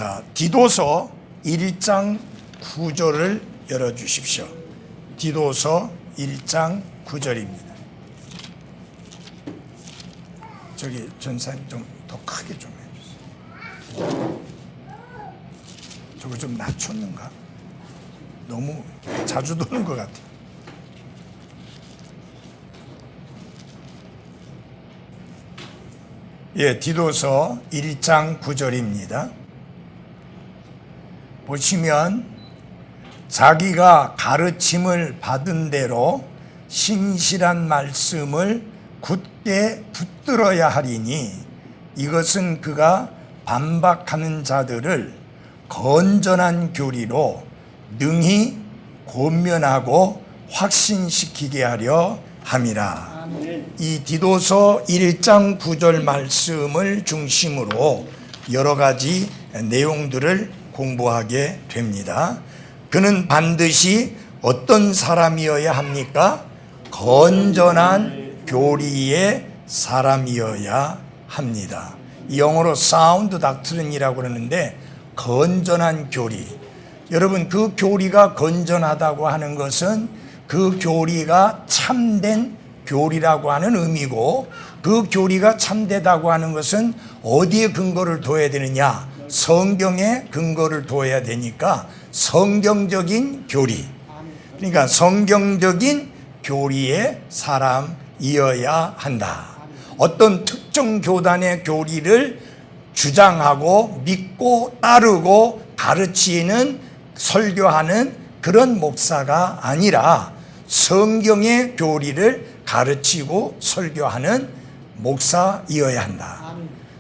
자, 디도서 1장 9절을 열어주십시오. 디도서 1장 9절입니다. 저기 전사님 좀 더 크게 좀 해주세요. 저거 좀 낮췄는가? 너무 자주 도는 것 같아요. 예, 디도서 1장 9절입니다. 보시면 자기가 가르침을 받은 대로 신실한 말씀을 굳게 붙들어야 하리니 이것은 그가 반박하는 자들을 건전한 교리로 능히 권면하고 확신시키게 하려 함이라. 이 디도서 1장 9절 말씀을 중심으로 여러 가지 내용들을 공부하게 됩니다. 그는 반드시 어떤 사람이어야 합니까? 건전한 교리의 사람이어야 합니다. 영어로 사운드 닥트린이라고 그러는데 건전한 교리. 여러분, 그 교리가 건전하다고 하는 것은 그 교리가 참된 교리라고 하는 의미고, 그 교리가 참되다고 하는 것은 어디에 근거를 둬야 되느냐? 성경에 근거를 둬야 되니까 성경적인 교리, 그러니까 성경적인 교리의 사람이어야 한다. 어떤 특정 교단의 교리를 주장하고 믿고 따르고 가르치는, 설교하는 그런 목사가 아니라 성경의 교리를 가르치고 설교하는 목사이어야 한다.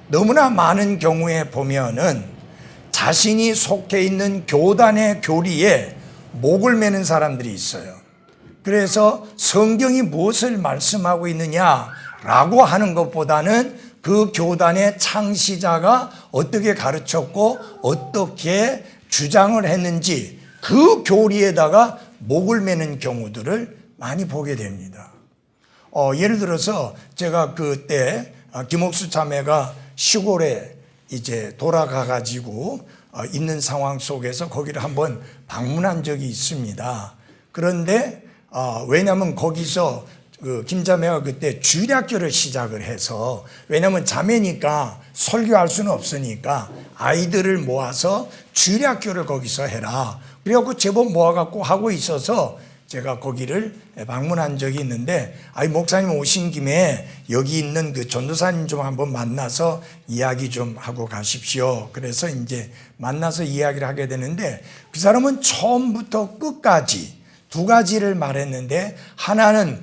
너무나 많은 경우에 보면은 자신이 속해 있는 교단의 교리에 목을 매는 사람들이 있어요. 그래서 성경이 무엇을 말씀하고 있느냐라고 하는 것보다는 그 교단의 창시자가 어떻게 가르쳤고 어떻게 주장을 했는지 그 교리에다가 목을 매는 경우들을 많이 보게 됩니다. 예를 들어서 제가 그때 김옥수 자매가 시골에 이제 돌아가 가지고 있는 상황 속에서 거기를 한번 방문한 적이 있습니다. 그런데 왜냐하면 거기서 그 김자매가 그때 주일학교를 시작을 해서, 왜냐하면 자매니까 설교할 수는 없으니까 아이들을 모아서 주일학교를 거기서 해라. 그래갖고 제법 모아갖고 하고 있어서 제가 거기를 방문한 적이 있는데, 목사님 오신 김에 여기 있는 그 전도사님 좀 한번 만나서 이야기 좀 하고 가십시오. 그래서 이제 만나서 이야기를 하게 되는데, 그 사람은 처음부터 끝까지 두 가지를 말했는데, 하나는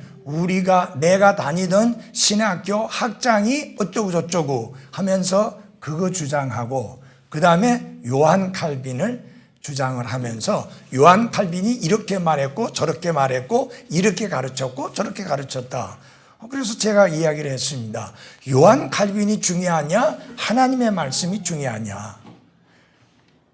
내가 다니던 신학교 학장이 어쩌고 저쩌고 하면서 그거 주장하고, 그 다음에 요한 칼빈을 주장을 하면서 요한 칼빈이 이렇게 말했고 저렇게 말했고 이렇게 가르쳤고 저렇게 가르쳤다. 그래서 제가 이야기를 했습니다. 요한 칼빈이 중요하냐? 하나님의 말씀이 중요하냐?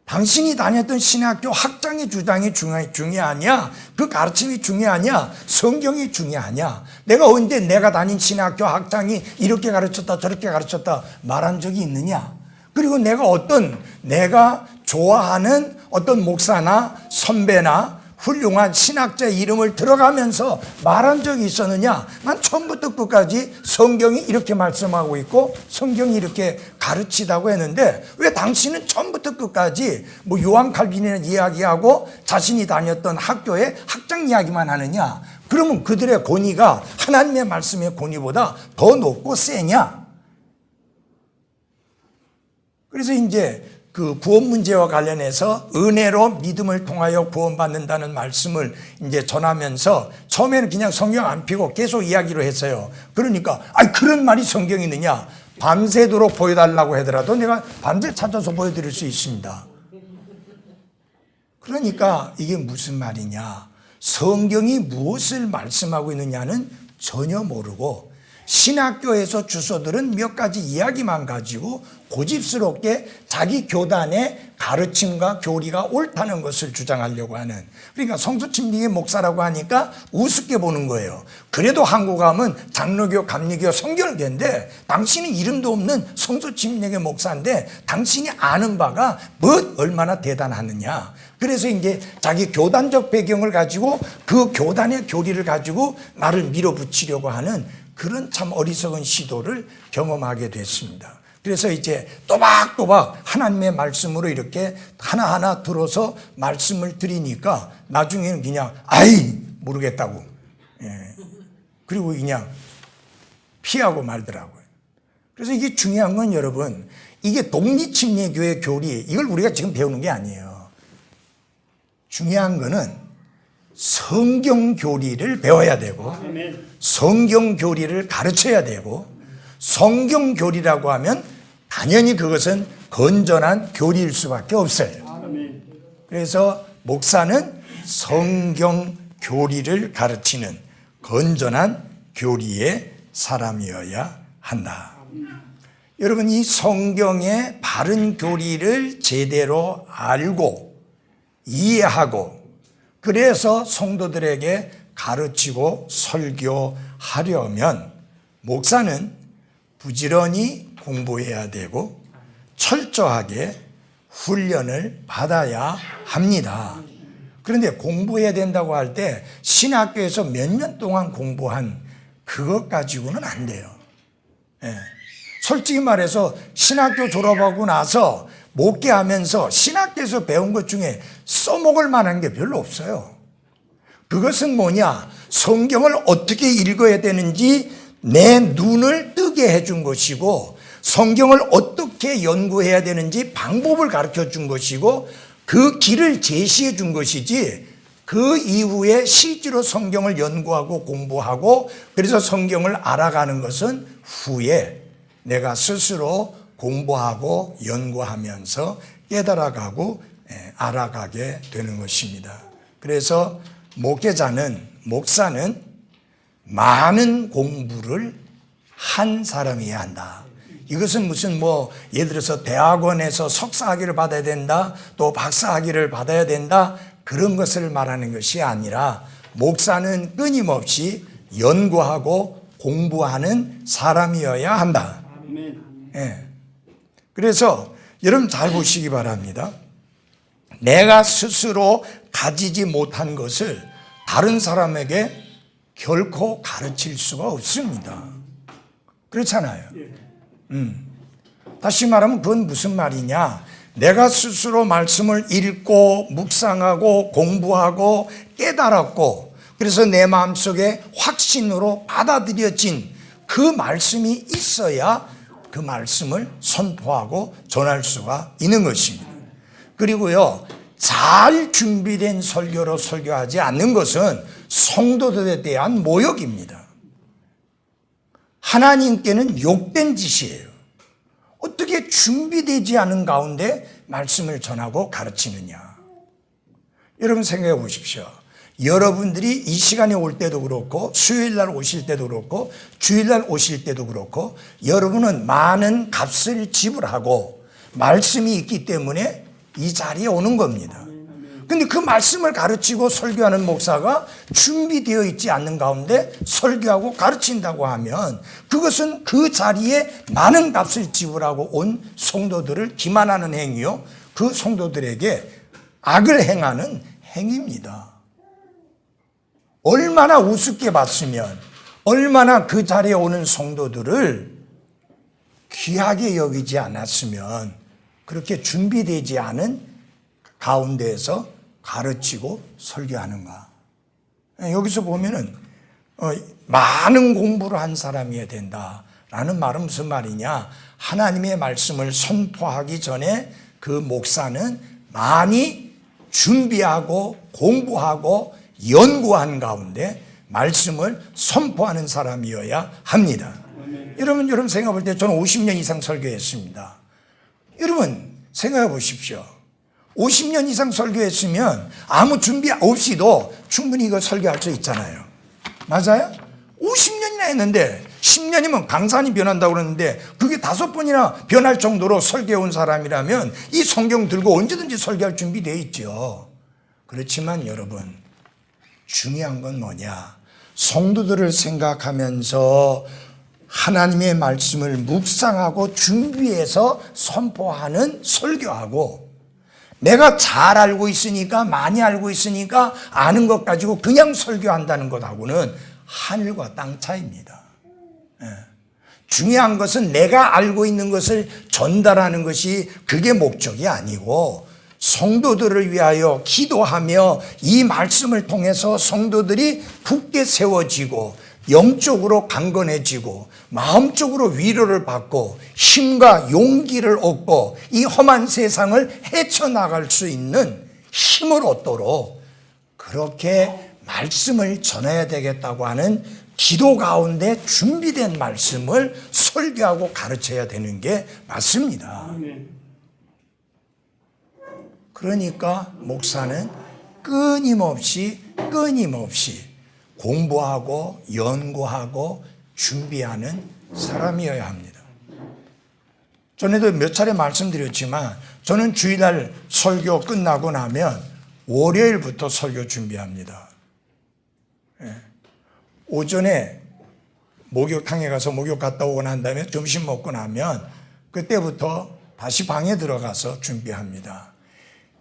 당신이 다녔던 신학교 학장의 주장이 중요하냐? 그 가르침이 중요하냐? 성경이 중요하냐? 내가 언제 내가 다닌 신학교 학장이 이렇게 가르쳤다 저렇게 가르쳤다 말한 적이 있느냐? 그리고 내가 좋아하는 어떤 목사나 선배나 훌륭한 신학자의 이름을 들어가면서 말한 적이 있었느냐? 난 처음부터 끝까지 성경이 이렇게 말씀하고 있고 성경이 이렇게 가르치다고 했는데, 왜 당신은 처음부터 끝까지 요한 칼빈이라는 이야기하고 자신이 다녔던 학교의 학장 이야기만 하느냐? 그러면 그들의 권위가 하나님의 말씀의 권위보다 더 높고 세냐? 그래서 이제 그 구원 문제와 관련해서 은혜로 믿음을 통하여 구원받는다는 말씀을 이제 전하면서 처음에는 그냥 성경 안 펴고 계속 이야기를 했어요. 그러니까 그런 말이 성경에 있느냐? 밤새도록 보여달라고 하더라도 내가 밤새 찾아서 보여드릴 수 있습니다. 그러니까 이게 무슨 말이냐? 성경이 무엇을 말씀하고 있느냐는 전혀 모르고 신학교에서 주소들은 몇 가지 이야기만 가지고 고집스럽게 자기 교단의 가르침과 교리가 옳다는 것을 주장하려고 하는, 그러니까 성수침례교회 목사라고 하니까 우습게 보는 거예요. 그래도 한국 가면 장로교, 감리교, 성결교인데 당신은 이름도 없는 성수침례교회 목사인데 당신이 아는 바가 뭐 얼마나 대단하느냐. 그래서 이제 자기 교단적 배경을 가지고 그 교단의 교리를 가지고 나를 밀어붙이려고 하는 그런 참 어리석은 시도를 경험하게 됐습니다. 그래서 이제 또박또박 하나님의 말씀으로 이렇게 하나하나 들어서 말씀을 드리니까 나중에는 그냥 아이 모르겠다고, 그리고 그냥 피하고 말더라고요. 그래서 이게 중요한 건 여러분, 이게 독립침례교회 교리, 이걸 우리가 지금 배우는 게 아니에요. 중요한 거는 성경 교리를 배워야 되고 성경 교리를 가르쳐야 되고, 성경 교리라고 하면 당연히 그것은 건전한 교리일 수밖에 없어요. 그래서 목사는 성경 교리를 가르치는 건전한 교리의 사람이어야 한다. 여러분, 이 성경의 바른 교리를 제대로 알고 이해하고 그래서 성도들에게 가르치고 설교하려면 목사는 부지런히 공부해야 되고 철저하게 훈련을 받아야 합니다. 그런데 공부해야 된다고 할 때 신학교에서 몇 년 동안 공부한 그것 가지고는 안 돼요. 솔직히 말해서 신학교 졸업하고 나서 목회하면서 신학교에서 배운 것 중에 써먹을 만한 게 별로 없어요. 그것은 뭐냐? 성경을 어떻게 읽어야 되는지 내 눈을 뜨게 해준 것이고, 성경을 어떻게 연구해야 되는지 방법을 가르쳐 준 것이고, 그 길을 제시해 준 것이지, 그 이후에 실제로 성경을 연구하고 공부하고 그래서 성경을 알아가는 것은 후에 내가 스스로 공부하고 연구하면서 깨달아가고 알아가게 되는 것입니다. 그래서 목사는 많은 공부를 한 사람이어야 한다. 이것은 무슨 예를 들어서 대학원에서 석사학위를 받아야 된다, 또 박사학위를 받아야 된다, 그런 것을 말하는 것이 아니라 목사는 끊임없이 연구하고 공부하는 사람이어야 한다. 그래서 여러분 잘 보시기 바랍니다. 내가 스스로 가지지 못한 것을 다른 사람에게 결코 가르칠 수가 없습니다. 그렇잖아요. 다시 말하면 그건 무슨 말이냐? 내가 스스로 말씀을 읽고 묵상하고 공부하고 깨달았고 그래서 내 마음속에 확신으로 받아들여진 그 말씀이 있어야 그 말씀을 선포하고 전할 수가 있는 것입니다. 그리고요, 잘 준비된 설교로 설교하지 않는 것은 성도들에 대한 모욕입니다. 하나님께는 욕된 짓이에요. 어떻게 준비되지 않은 가운데 말씀을 전하고 가르치느냐. 여러분 생각해 보십시오. 여러분들이 이 시간에 올 때도 그렇고 수요일날 오실 때도 그렇고 주일날 오실 때도 그렇고 여러분은 많은 값을 지불하고 말씀이 있기 때문에 이 자리에 오는 겁니다. 근데 그 말씀을 가르치고 설교하는 목사가 준비되어 있지 않는 가운데 설교하고 가르친다고 하면 그것은 그 자리에 많은 값을 지불하고 온 성도들을 기만하는 행위요, 그 성도들에게 악을 행하는 행위입니다. 얼마나 우습게 봤으면, 얼마나 그 자리에 오는 성도들을 귀하게 여기지 않았으면 그렇게 준비되지 않은 가운데에서 가르치고 설교하는가. 여기서 보면은 많은 공부를 한 사람이어야 된다라는 말은 무슨 말이냐? 하나님의 말씀을 선포하기 전에 그 목사는 많이 준비하고 공부하고 연구한 가운데 말씀을 선포하는 사람이어야 합니다. 여러분 생각해 볼 때 저는 50년 이상 설교했습니다. 여러분 생각해 보십시오. 50년 이상 설교했으면 아무 준비 없이도 충분히 이거 설교할 수 있잖아요. 맞아요? 50년이나 했는데 10년이면 강산이 변한다고 그러는데 그게 5번이나 변할 정도로 설교해 온 사람이라면 이 성경 들고 언제든지 설교할 준비되어 있죠. 그렇지만 여러분, 중요한 건 뭐냐? 성도들을 생각하면서 하나님의 말씀을 묵상하고 준비해서 선포하는 설교하고, 내가 잘 알고 있으니까, 많이 알고 있으니까 아는 것 가지고 그냥 설교한다는 것하고는 하늘과 땅 차이입니다. 중요한 것은 내가 알고 있는 것을 전달하는 것이 그게 목적이 아니고, 성도들을 위하여 기도하며 이 말씀을 통해서 성도들이 굳게 세워지고 영적으로 강건해지고 마음적으로 위로를 받고 힘과 용기를 얻고 이 험한 세상을 헤쳐나갈 수 있는 힘을 얻도록 그렇게 말씀을 전해야 되겠다고 하는 기도 가운데 준비된 말씀을 설교하고 가르쳐야 되는 게 맞습니다. 그러니까 목사는 끊임없이 공부하고 연구하고 준비하는 사람이어야 합니다. 전에도 몇 차례 말씀드렸지만 저는 주일날 설교 끝나고 나면 월요일부터 설교 준비합니다. 오전에 목욕탕에 가서 목욕 갔다 오고 난 다음에 점심 먹고 나면 그때부터 다시 방에 들어가서 준비합니다.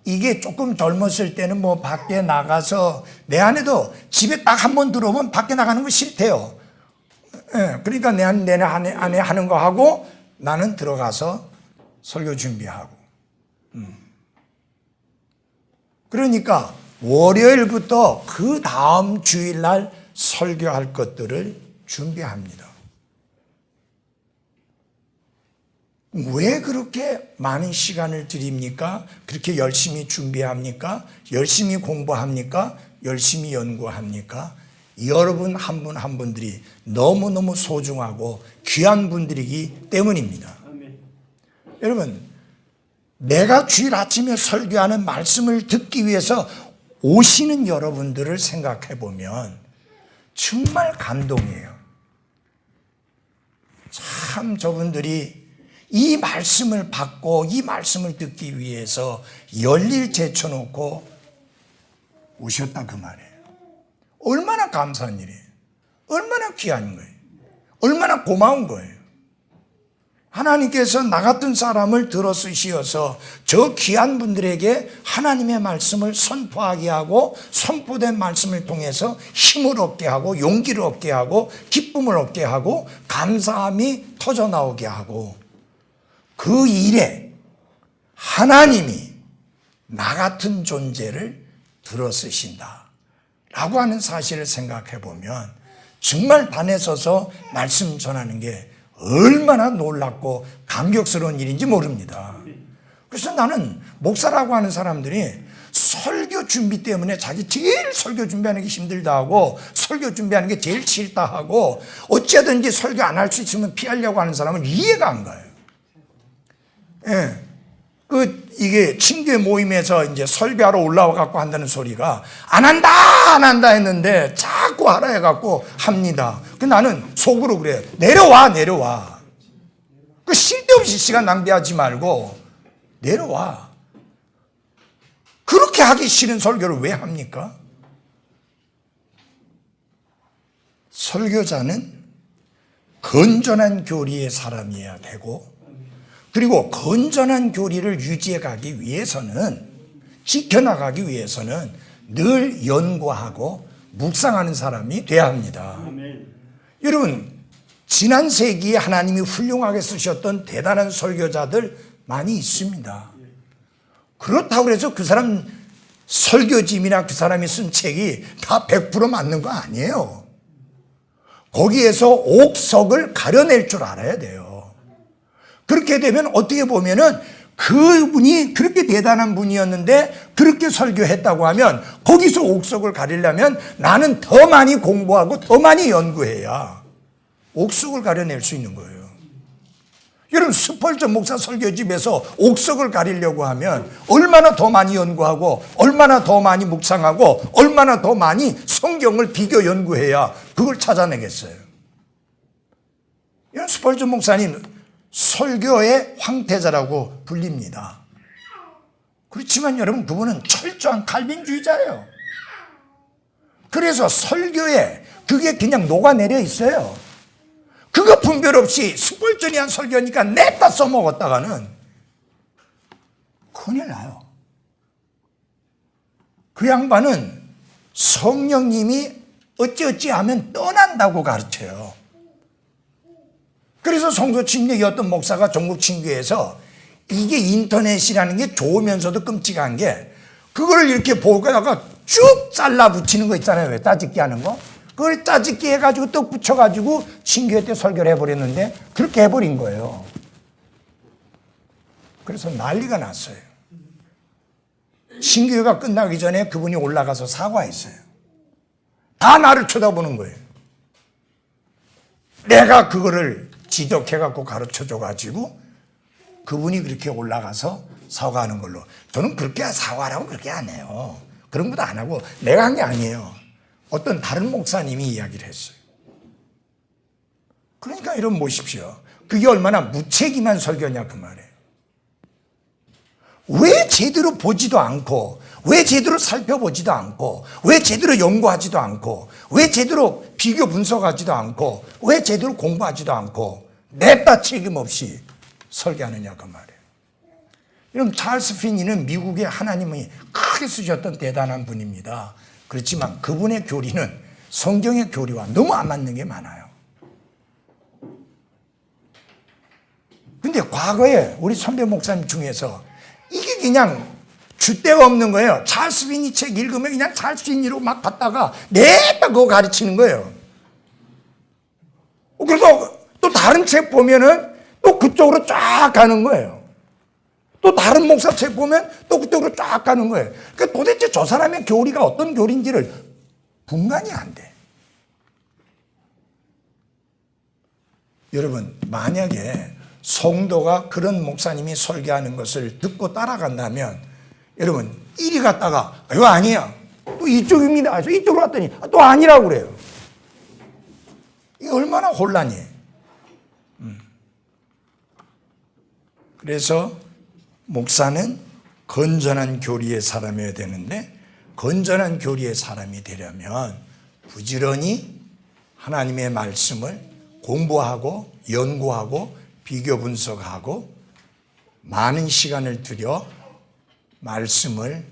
이게 조금 젊었을 때는 뭐 밖에 나가서 내 아내도 집에 딱 한 번 들어오면 밖에 나가는 거 싫대요. 그러니까 내 아내 하는 거 하고 나는 들어가서 설교 준비하고. 그러니까 월요일부터 그 다음 주일날 설교할 것들을 준비합니다. 왜 그렇게 많은 시간을 들입니까? 그렇게 열심히 준비합니까? 열심히 공부합니까? 열심히 연구합니까? 여러분 한 분 한 분들이 너무너무 소중하고 귀한 분들이기 때문입니다. 여러분, 내가 주일 아침에 설교하는 말씀을 듣기 위해서 오시는 여러분들을 생각해 보면 정말 감동이에요. 참 저분들이 이 말씀을 받고 이 말씀을 듣기 위해서 열일 제쳐놓고 오셨다 그 말이에요. 얼마나 감사한 일이에요. 얼마나 귀한 거예요. 얼마나 고마운 거예요. 하나님께서 나 같은 사람을 들어 쓰시어서 저 귀한 분들에게 하나님의 말씀을 선포하게 하고 선포된 말씀을 통해서 힘을 얻게 하고 용기를 얻게 하고 기쁨을 얻게 하고 감사함이 터져나오게 하고, 그 일에 하나님이 나 같은 존재를 들어 쓰신다 라고 하는 사실을 생각해 보면 정말 단에 서서 말씀 전하는 게 얼마나 놀랍고 감격스러운 일인지 모릅니다. 그래서 나는 목사라고 하는 사람들이 설교 준비 때문에 자기 제일 설교 준비하는 게 힘들다 하고 설교 준비하는 게 제일 싫다 하고 어찌하든지 설교 안 할 수 있으면 피하려고 하는 사람은 이해가 안 가요. 이게 친구의 모임에서 이제 설교하러 올라와 갖고 한다는 소리가 안 한다 했는데 자꾸 하라 해 갖고 합니다. 나는 속으로 그래. 내려와. 그 쓸데없이 시간 낭비하지 말고 내려와. 그렇게 하기 싫은 설교를 왜 합니까? 설교자는 건전한 교리의 사람이어야 되고, 그리고 건전한 교리를 유지해 가기 위해서는, 지켜나가기 위해서는 늘 연구하고 묵상하는 사람이 돼야 합니다. 여러분, 지난 세기에 하나님이 훌륭하게 쓰셨던 대단한 설교자들 많이 있습니다. 그렇다고 해서 그 사람 설교집이나 그 사람이 쓴 책이 다 100% 맞는 거 아니에요. 거기에서 옥석을 가려낼 줄 알아야 돼요. 그렇게 되면 어떻게 보면은 그분이 그렇게 대단한 분이었는데 그렇게 설교했다고 하면 거기서 옥석을 가리려면 나는 더 많이 공부하고 더 많이 연구해야 옥석을 가려낼 수 있는 거예요. 여러분, 스펄전 목사 설교집에서 옥석을 가리려고 하면 얼마나 더 많이 연구하고 얼마나 더 많이 묵상하고 얼마나 더 많이 성경을 비교 연구해야 그걸 찾아내겠어요. 이런 스펄전 목사님 설교의 황태자라고 불립니다. 그렇지만 여러분, 그분은 철저한 칼빈주의자예요. 그래서 설교에 그게 그냥 녹아내려 있어요. 그거 분별 없이 스펄전이한 설교니까 냅다 써먹었다가는 큰일 나요. 그 양반은 성령님이 어찌어찌 하면 떠난다고 가르쳐요. 그래서 성도 침례기 어떤 목사가 전국 친교에서 이게 인터넷이라는 게 좋으면서도 끔찍한 게 그걸 이렇게 보다가 쭉 잘라 붙이는 거 있잖아요. 왜 따집기 하는 거? 그걸 따집기 해가지고 떡 붙여가지고 친교회 때 설교를 해버렸는데 그렇게 해버린 거예요. 그래서 난리가 났어요. 친교회가 끝나기 전에 그분이 올라가서 사과했어요. 다 나를 쳐다보는 거예요. 내가 그거를 지적해갖고 가르쳐줘가지고 그분이 그렇게 올라가서 사과하는 걸로. 저는 그렇게 사과라고 그렇게 안 해요. 그런 것도 안 하고 내가 한 게 아니에요. 어떤 다른 목사님이 이야기를 했어요. 그러니까 여러분 보십시오. 그게 얼마나 무책임한 설교냐 그 말이에요. 왜 제대로 보지도 않고, 왜 제대로 살펴보지도 않고, 왜 제대로 연구하지도 않고, 왜 제대로 비교 분석하지도 않고, 왜 제대로 공부하지도 않고 냅다 책임 없이 설교하느냐 그 말이에요. 여러분, 찰스 피니는 미국의 하나님이 크게 쓰셨던 대단한 분입니다. 그렇지만 그분의 교리는 성경의 교리와 너무 안 맞는 게 많아요. 근데 과거에 우리 선배 목사님 중에서 이게 그냥 줏대가 없는 거예요. 찰스 피니 책 읽으면 그냥 찰스 피니로 막 봤다가 냅다 그거 가르치는 거예요. 그래서 또 다른 책 보면은 또 그쪽으로 쫙 가는 거예요. 또 다른 목사 책 보면 또 그쪽으로 쫙 가는 거예요. 그러니까 도대체 저 사람의 교리가 어떤 교리인지를 분간이 안 돼. 여러분, 만약에 성도가 그런 목사님이 설교하는 것을 듣고 따라간다면 여러분, 이리 갔다가 이거 아니야, 또 이쪽입니다, 이쪽으로 갔더니 또 아니라고 그래요. 이게 얼마나 혼란이에요. 그래서 목사는 건전한 교리의 사람이어야 되는데, 건전한 교리의 사람이 되려면 부지런히 하나님의 말씀을 공부하고 연구하고 비교 분석하고 많은 시간을 들여 말씀을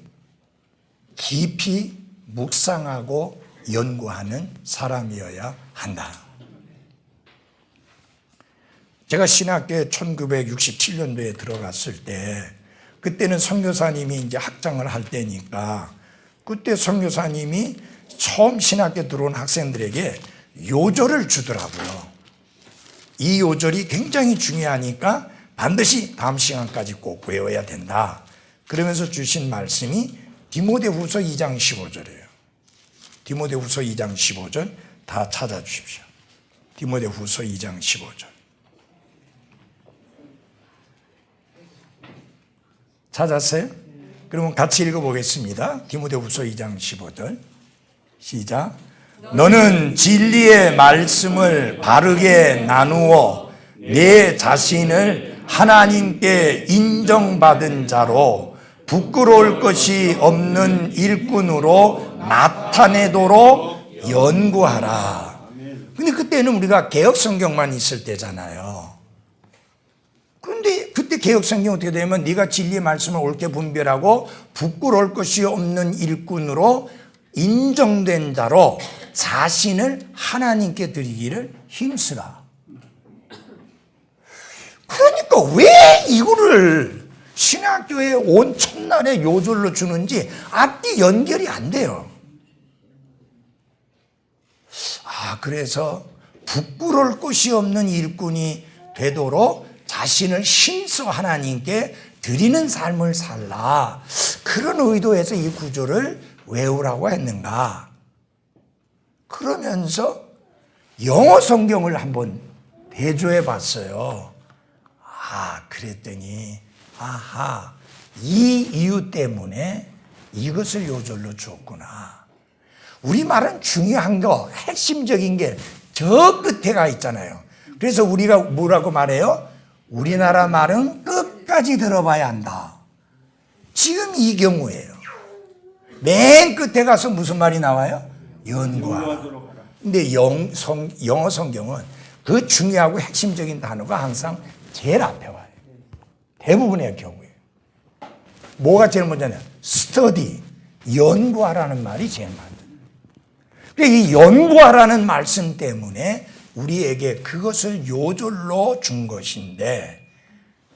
깊이 묵상하고 연구하는 사람이어야 한다. 제가 신학교에 1967년도에 들어갔을 때, 그때는 선교사님이 이제 학장을 할 때니까, 그때 선교사님이 처음 신학교 들어온 학생들에게 요절을 주더라고요. 이 요절이 굉장히 중요하니까 반드시 다음 시간까지 꼭 외워야 된다. 그러면서 주신 말씀이 디모데후서 2장 15절이에요. 디모데후서 2장 15절 다 찾아주십시오. 디모데후서 2장 15절. 찾았어요? 그러면 같이 읽어보겠습니다. 디모데후서 2장 15절 시작. 너는 진리의 말씀을 바르게 나누어 내 자신을 하나님께 인정받은 자로 부끄러울 것이 없는 일꾼으로 나타내도록 연구하라. 근데 그때는 우리가 개혁성경만 있을 때잖아요. 그런데 그때 개혁성경 어떻게 되면 네가 진리의 말씀을 옳게 분별하고 부끄러울 것이 없는 일꾼으로 인정된 자로 자신을 하나님께 드리기를 힘쓰라. 그러니까 왜 이거를 신학교에 온 첫날에 요절로 주는지 앞뒤 연결이 안 돼요. 그래서 부끄러울 것이 없는 일꾼이 되도록 자신을 힘써 하나님께 드리는 삶을 살라. 그런 의도에서 이 구절을 외우라고 했는가. 그러면서 영어 성경을 한번 대조해 봤어요. 그랬더니 이 이유 때문에 이것을 요절로 주었구나. 우리말은 중요한 거, 핵심적인 게 저 끝에가 있잖아요. 그래서 우리가 뭐라고 말해요? 우리나라 말은 끝까지 들어봐야 한다. 지금 이 경우예요. 맨 끝에 가서 무슨 말이 나와요? 연구하라. 근데 영어 성경은 그 중요하고 핵심적인 단어가 항상 제일 앞에 와요. 대부분의 경우에. 뭐가 제일 먼저냐? 스터디, 연구하라는 말이 제일 많아요. 이 연구하라는 말씀 때문에 우리에게 그것을 요절로 준 것인데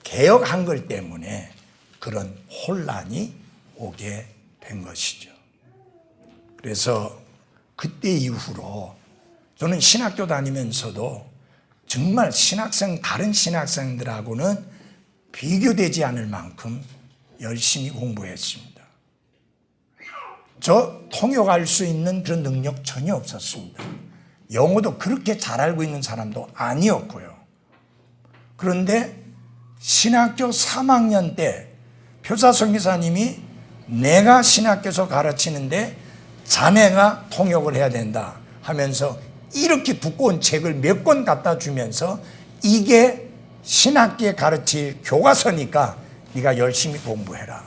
개혁 한글 때문에 그런 혼란이 오게 된 것이죠. 그래서 그때 이후로 저는 신학교 다니면서도 정말 다른 신학생들하고는 비교되지 않을 만큼 열심히 공부했습니다. 저 통역할 수 있는 그런 능력 전혀 없었습니다. 영어도 그렇게 잘 알고 있는 사람도 아니었고요. 그런데 신학교 3학년 때 표사 선교사님이 내가 신학교에서 가르치는데 자네가 통역을 해야 된다 하면서 이렇게 두꺼운 책을 몇 권 갖다 주면서 이게 신학기에 가르칠 교과서니까 네가 열심히 공부해라.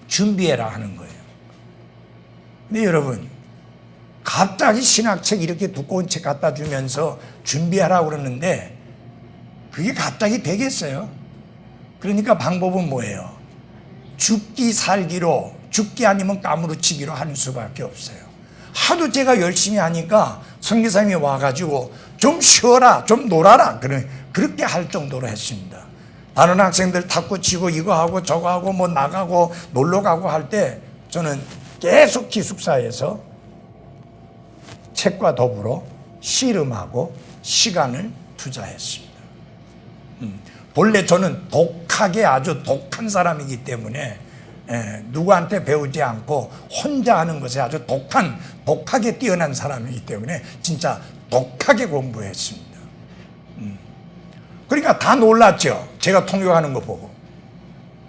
준비해라 하는 거예요. 근데 여러분, 갑자기 신학책 이렇게 두꺼운 책 갖다 주면서 준비하라고 그러는데 그게 갑자기 되겠어요? 그러니까 방법은 뭐예요? 죽기 살기로, 죽기 아니면 까무러치기로 하는 수밖에 없어요. 하도 제가 열심히 하니까 선교사님이 와가지고 좀 쉬어라, 좀 놀아라, 그렇게 할 정도로 했습니다. 다른 학생들 탁구 치고 이거 하고 저거 하고 뭐 나가고 놀러 가고 할 때 저는 계속 기숙사에서 책과 더불어 씨름하고 시간을 투자했습니다. 본래 저는 아주 독한 사람이기 때문에 누구한테 배우지 않고 혼자 하는 것에 아주 독하게 뛰어난 사람이기 때문에 진짜 독하게 공부했습니다. 그러니까 다 놀랐죠. 제가 통역하는 거 보고.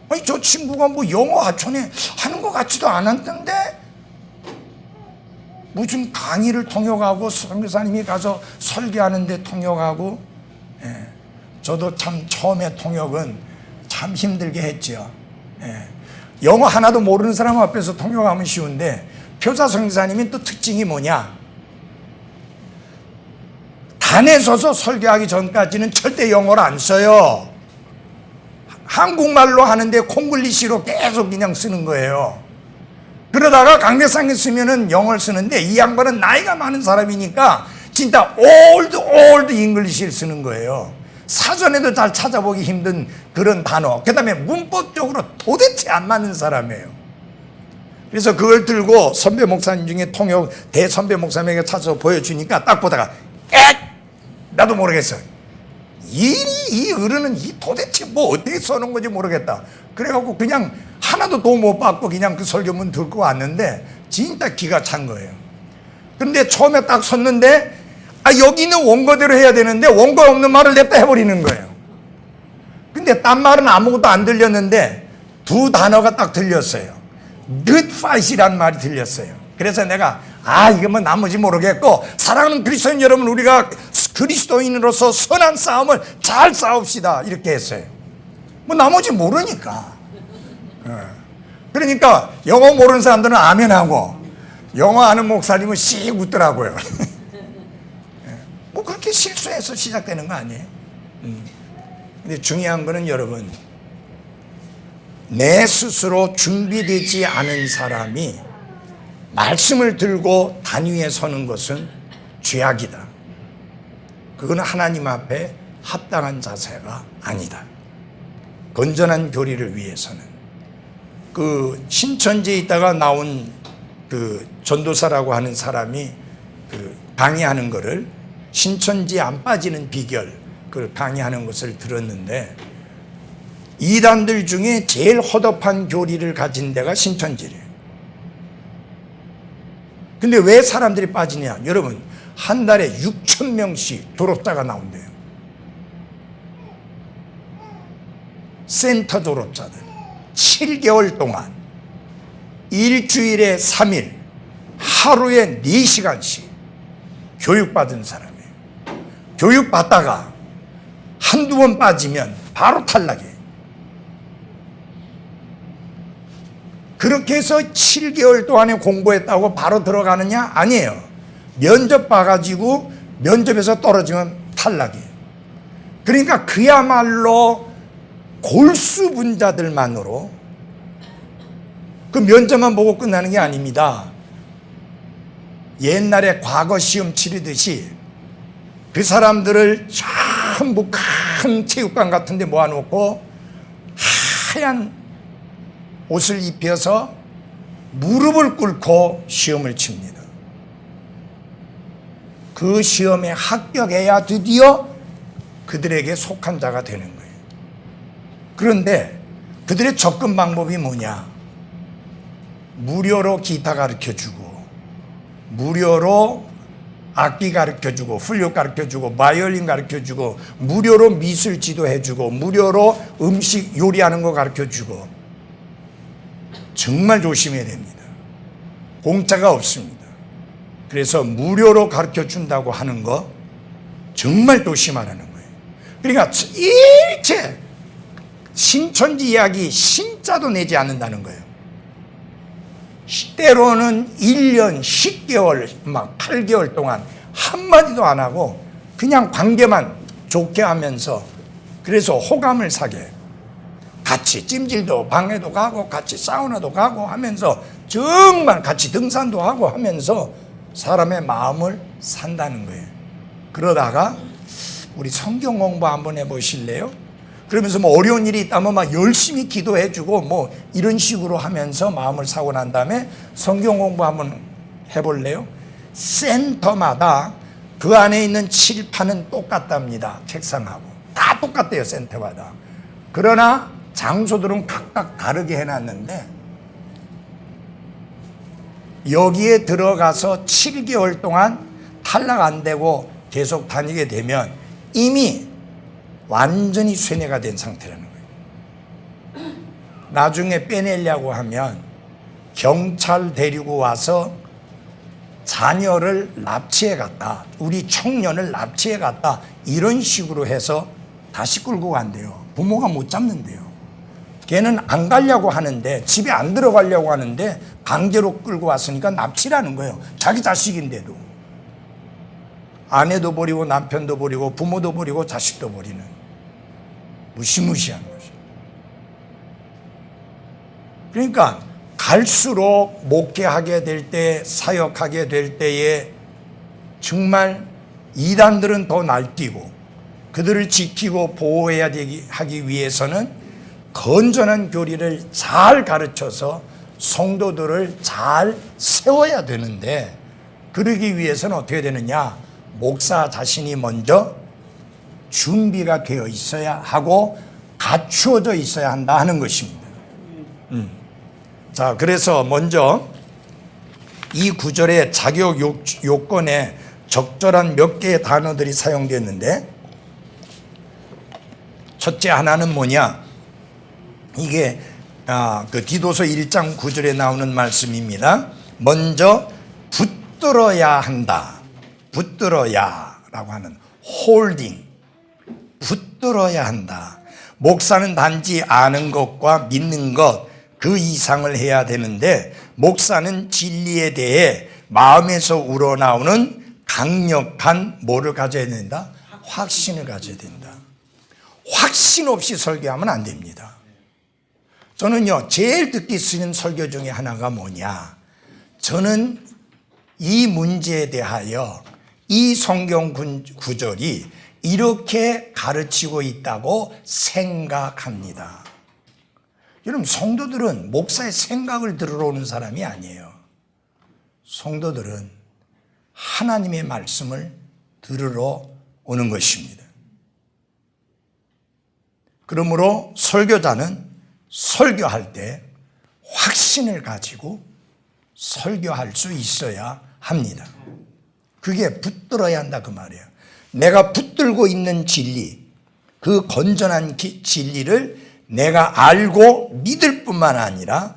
아니, 저 친구가 뭐 영어 하촌에 하는 것 같지도 않았던데 무슨 강의를 통역하고 선교사님이 가서 설교하는데 통역하고. 저도 참 처음에 통역은 참 힘들게 했죠. 영어 하나도 모르는 사람 앞에서 통역하면 쉬운데 표사 선교사님이 또 특징이 뭐냐? 단에 서서 설교하기 전까지는 절대 영어를 안 써요. 한국말로 하는데 콩글리시로 계속 그냥 쓰는 거예요. 그러다가 강대상에 쓰면은 영어를 쓰는데 이 양반은 나이가 많은 사람이니까 진짜 올드 잉글리시를 쓰는 거예요. 사전에도 잘 찾아보기 힘든 그런 단어. 그 다음에 문법적으로 도대체 안 맞는 사람이에요. 그래서 그걸 들고 선배 목사님 중에 통역 대선배 목사님에게 찾아서 보여주니까 딱 보다가 나도 모르겠어. 이 어른은 도대체 뭐 어떻게 써놓은 건지 모르겠다. 그래갖고 그냥 하나도 도움 못 받고 그냥 그 설교문 듣고 왔는데 진짜 기가 찬 거예요. 그런데 처음에 딱 섰는데 여기는 원고대로 해야 되는데 원고 없는 말을 냈다 해버리는 거예요. 근데 딴 말은 아무것도 안 들렸는데 두 단어가 딱 들렸어요. good fight이라는 말이 들렸어요. 그래서 내가 이거 뭐 나머지 모르겠고 사랑하는 그리스도인 여러분, 우리가 그리스도인으로서 선한 싸움을 잘 싸웁시다 이렇게 했어요. 뭐 나머지 모르니까. 그러니까 영어 모르는 사람들은 아멘하고 영어 아는 목사님은 씩 웃더라고요. 뭐 그렇게 실수해서 시작되는 거 아니에요? 근데 중요한 거는 여러분, 내 스스로 준비되지 않은 사람이 말씀을 들고 단위에 서는 것은 죄악이다. 그건 하나님 앞에 합당한 자세가 아니다. 건전한 교리를 위해서는. 그 신천지에 있다가 나온 그 전도사라고 하는 사람이 그 강의하는 거를, 신천지에 안 빠지는 비결, 그걸 강의하는 것을 들었는데 이단들 중에 제일 허접한 교리를 가진 데가 신천지래요. 근데 왜 사람들이 빠지냐? 여러분, 한 달에 6,000명씩 졸업자가 나온대요. 센터 졸업자들 7개월 동안 일주일에 3일 하루에 4시간씩 교육받은 사람이에요. 교육받다가 한두 번 빠지면 바로 탈락이에요. 그렇게 해서 7개월 동안에 공부했다고 바로 들어가느냐? 아니에요. 면접 봐가지고 면접에서 떨어지면 탈락이에요. 그러니까 그야말로 골수분자들만으로 그 면접만 보고 끝나는 게 아닙니다. 옛날에 과거 시험 치르듯이 그 사람들을 전부 큰 체육관 같은 데 모아놓고 하얀 옷을 입혀서 무릎을 꿇고 시험을 칩니다. 그 시험에 합격해야 드디어 그들에게 속한 자가 되는 거예요. 그런데 그들의 접근 방법이 뭐냐? 무료로 기타 가르쳐주고, 무료로 악기 가르쳐주고, 플룻 가르쳐주고, 바이올린 가르쳐주고, 무료로 미술 지도해주고, 무료로 음식 요리하는 거 가르쳐주고. 정말 조심해야 됩니다. 공짜가 없습니다. 그래서 무료로 가르쳐준다고 하는 거 정말 조심하라는 거예요. 그러니까 일체 신천지 이야기 신자도 내지 않는다는 거예요. 때로는 1년, 10개월, 막 8개월 동안 한마디도 안 하고 그냥 관계만 좋게 하면서 그래서 호감을 사게 같이 찜질도 방에도 가고 같이 사우나도 가고 하면서 정말 같이 등산도 하고 하면서 사람의 마음을 산다는 거예요. 그러다가 우리 성경 공부 한번 해보실래요? 그러면서 뭐 어려운 일이 있다면 막 열심히 기도해주고 뭐 이런 식으로 하면서 마음을 사고 난 다음에 성경 공부 한번 해볼래요? 센터마다 그 안에 있는 칠판은 똑같답니다. 책상하고 다 똑같대요. 센터마다. 그러나 장소들은 각각 다르게 해놨는데 여기에 들어가서 7개월 동안 탈락 안 되고 계속 다니게 되면 이미 완전히 쇠뇌가 된 상태라는 거예요. 나중에 빼내려고 하면 경찰 데리고 와서 자녀를 납치해 갔다, 우리 청년을 강제해 갔다, 이런 식으로 해서 다시 끌고 간대요. 부모가 못 잡는데요. 걔는 안 가려고 하는데, 집에 안 들어가려고 하는데 강제로 끌고 왔으니까 납치라는 거예요. 자기 자식인데도. 아내도 버리고 남편도 버리고 부모도 버리고 자식도 버리는 무시무시한 거죠. 그러니까 갈수록 목회하게 될 때, 사역하게 될 때에 정말 이단들은 더 날뛰고 그들을 지키고 보호해야 하기 위해서는 건전한 교리를 잘 가르쳐서 성도들을 잘 세워야 되는데, 그러기 위해서는 어떻게 되느냐? 목사 자신이 먼저 준비가 되어 있어야 하고 갖추어져 있어야 한다 하는 것입니다. 자, 그래서 먼저 이 구절의 자격 요건에 적절한 몇 개의 단어들이 사용되었는데, 첫째 하나는 뭐냐? 이게 그 디도서 1장 9절에 나오는 말씀입니다. 먼저 붙들어야 한다. 붙들어야 라고 하는 홀딩, 붙들어야 한다. 목사는 단지 아는 것과 믿는 것 그 이상을 해야 되는데, 목사는 진리에 대해 마음에서 우러나오는 강력한 뭐를 가져야 된다? 확신을 가져야 된다. 확신 없이 설교하면 안 됩니다. 저는요, 제일 듣기 싫은 설교 중에 하나가 뭐냐? 저는 이 문제에 대하여 이 성경 구절이 이렇게 가르치고 있다고 생각합니다. 여러분, 성도들은 목사의 생각을 들으러 오는 사람이 아니에요. 성도들은 하나님의 말씀을 들으러 오는 것입니다. 그러므로 설교자는 설교할 때 확신을 가지고 설교할 수 있어야 합니다. 그게 붙들어야 한다 그 말이에요. 내가 붙들고 있는 진리, 그 건전한 진리를 내가 알고 믿을 뿐만 아니라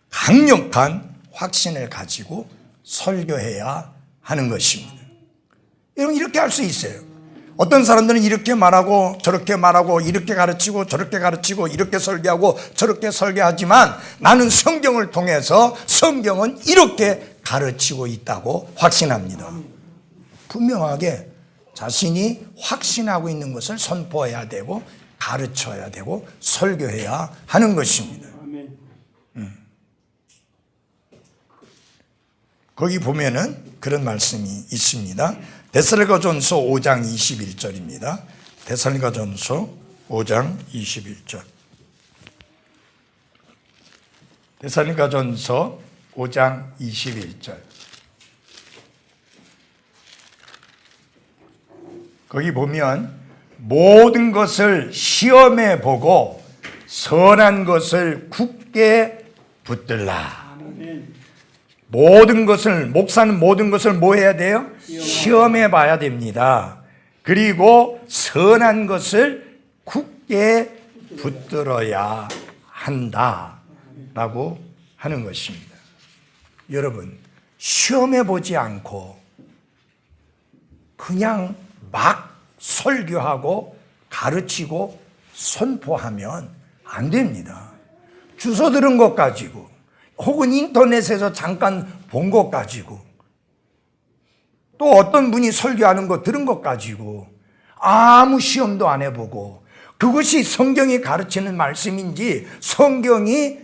강력한 확신을 가지고 설교해야 하는 것입니다. 여러분, 이렇게 할 수 있어요. 어떤 사람들은 이렇게 말하고 저렇게 말하고 이렇게 가르치고 저렇게 가르치고 이렇게 설교하고 저렇게 설교하지만 나는 성경을 통해서 성경은 이렇게 가르치고 있다고 확신합니다. 분명하게 자신이 확신하고 있는 것을 선포해야 되고 가르쳐야 되고 설교해야 하는 것입니다. 거기 보면은 그런 말씀이 있습니다. 데살로니가전서 5장 21절입니다. 데살로니가전서 5장 21절. 데살로니가전서 5장 21절. 거기 보면 모든 것을 시험해 보고 선한 것을 굳게 붙들라. 모든 것을, 목사는 모든 것을 뭐 해야 돼요? 시험해 봐야 됩니다. 그리고 선한 것을 굳게 붙들어야 한다라고 하는 것입니다. 여러분, 시험해 보지 않고 그냥 막 설교하고 가르치고 선포하면 안 됩니다. 주워 들은 것 가지고 혹은 인터넷에서 잠깐 본 것 가지고 또 어떤 분이 설교하는 거 들은 것 가지고 아무 시험도 안 해보고 그것이 성경이 가르치는 말씀인지 성경이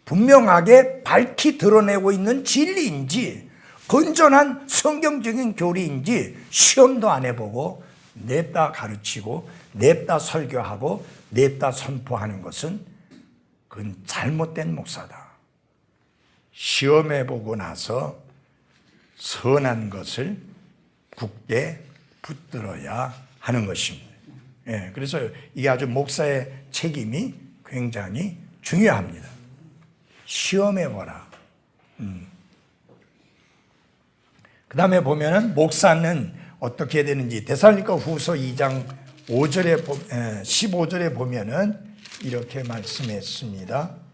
분명하게 밝히 드러내고 있는 진리인지 건전한 성경적인 교리인지 시험도 안 해보고 냅다 가르치고 냅다 설교하고 냅다 선포하는 것은 그건 잘못된 목사다. 시험해보고 나서 선한 것을 굳게 붙들어야 하는 것입니다. 예, 그래서 이게 아주 목사의 책임이 굉장히 중요합니다. 시험해보라. 그 다음에 보면은 목사는 어떻게 되는지 데살로니가 후서 2장 15절에 보면은 이렇게 말씀했습니다.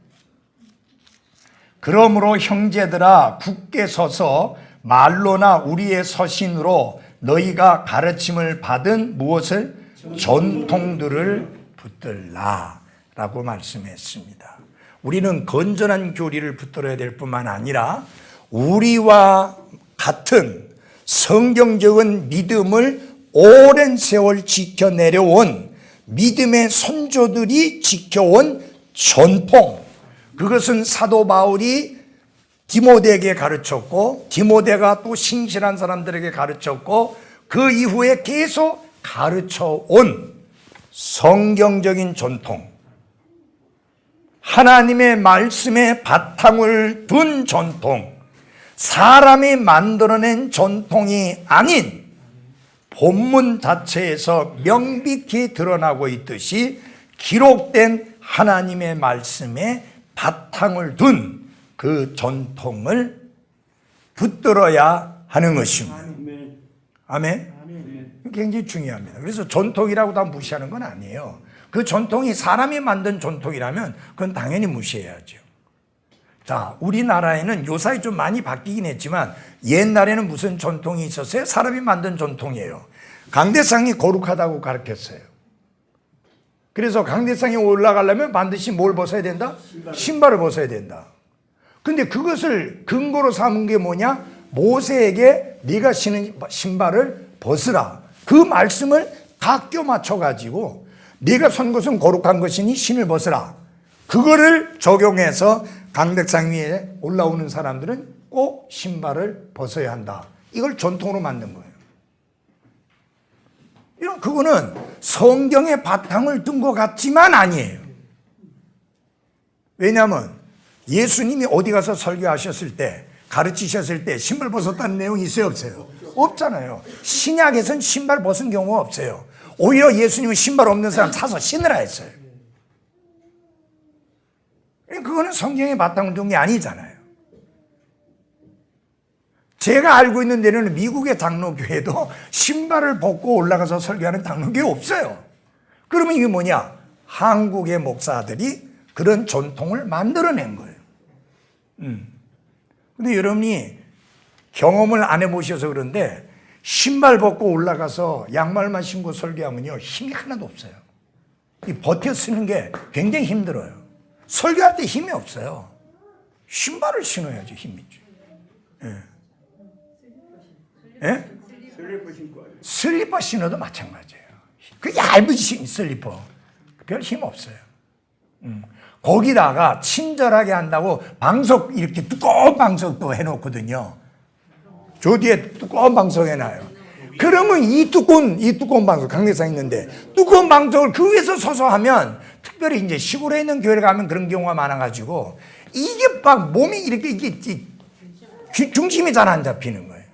그러므로 형제들아 굳게 서서 말로나 우리의 서신으로 너희가 가르침을 받은 무엇을? 전통들을 붙들라 라고 말씀했습니다. 우리는 건전한 교리를 붙들어야 될 뿐만 아니라 우리와 같은 성경적인 믿음을 오랜 세월 지켜내려온 믿음의 선조들이 지켜온 전통, 그것은 사도 바울이 디모데에게 가르쳤고 디모데가 또 신실한 사람들에게 가르쳤고 그 이후에 계속 가르쳐온 성경적인 전통, 하나님의 말씀에 바탕을 둔 전통, 사람이 만들어낸 전통이 아닌 본문 자체에서 명백히 드러나고 있듯이 기록된 하나님의 말씀에 바탕을 둔 그 전통을 붙들어야 하는 것입니다. 아멘. 굉장히 중요합니다. 그래서 전통이라고 다 무시하는 건 아니에요. 그 전통이 사람이 만든 전통이라면 그건 당연히 무시해야죠. 자, 우리나라에는 요사이 좀 많이 바뀌긴 했지만 옛날에는 무슨 전통이 있었어요? 사람이 만든 전통이에요. 강대상이 거룩하다고 가르쳤어요. 그래서 강대상에 올라가려면 반드시 뭘 벗어야 된다? 신발을 벗어야 된다. 근데 그것을 근거로 삼은 게 뭐냐? 모세에게 네가 신은 신발을 벗으라. 그 말씀을 다 껴 맞춰가지고 네가 선 것은 거룩한 것이니 신을 벗으라. 그거를 적용해서 강대상 위에 올라오는 사람들은 꼭 신발을 벗어야 한다. 이걸 전통으로 만든 거예요. 이런 그거는 성경의 바탕을 둔 것 같지만 아니에요. 왜냐하면 예수님이 어디 가서 설교하셨을 때 가르치셨을 때 신발 벗었다는 내용이 있어요 없어요? 없잖아요. 신약에서는 신발 벗은 경우가 없어요. 오히려 예수님은 신발 없는 사람 사서 신으라 했어요. 그거는 성경의 바탕을 둔 게 아니잖아요. 제가 알고 있는 데는 미국의 장로교회도 신발을 벗고 올라가서 설교하는 장로교회 없어요. 그러면 이게 뭐냐? 한국의 목사들이 그런 전통을 만들어낸 거예요. 근데 여러분이 경험을 안 해보셔서 그런데 신발 벗고 올라가서 양말만 신고 설교하면요, 힘이 하나도 없어요. 이 버텨 쓰는 게 굉장히 힘들어요. 설교할 때 힘이 없어요. 신발을 신어야지 힘이 있지. 예. 예? 슬리퍼 신어도 마찬가지예요. 그 얇은 슬리퍼. 별 힘 없어요. 거기다가 친절하게 한다고 방석, 이렇게 두꺼운 방석도 해놓거든요. 저 뒤에 두꺼운 방석 해놔요. 그러면 이 두꺼운 방석, 강대상 있는데, 두꺼운 방석을 그 위에서 서서 하면, 특별히 이제 시골에 있는 교회를 가면 그런 경우가 많아가지고, 이게 막 몸이 이렇게 중심이 잘 안 잡히는 거예요.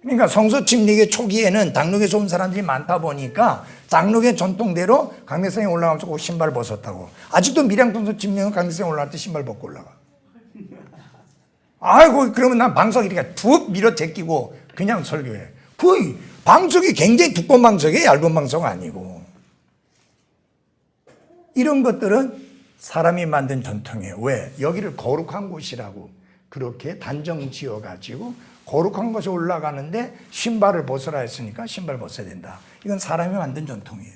그러니까 성서 침례교 초기에는 장로교에서 온 사람들이 많다 보니까 장로교 전통대로 강대상에 올라가면서 꼭 신발 벗었다고. 아직도 밀양 성서 침례는 강대상에 올라갈 때 신발 벗고 올라가. 아이고, 그러면 난 방석 이렇게 툭 밀어 제끼고 그냥 설교해. 그 방석이 굉장히 두꺼운 방석이에요. 얇은 방석 아니고. 이런 것들은 사람이 만든 전통이에요. 왜? 여기를 거룩한 곳이라고 그렇게 단정 지어가지고 거룩한 곳에 올라가는데 신발을 벗으라 했으니까 신발 벗어야 된다. 이건 사람이 만든 전통이에요.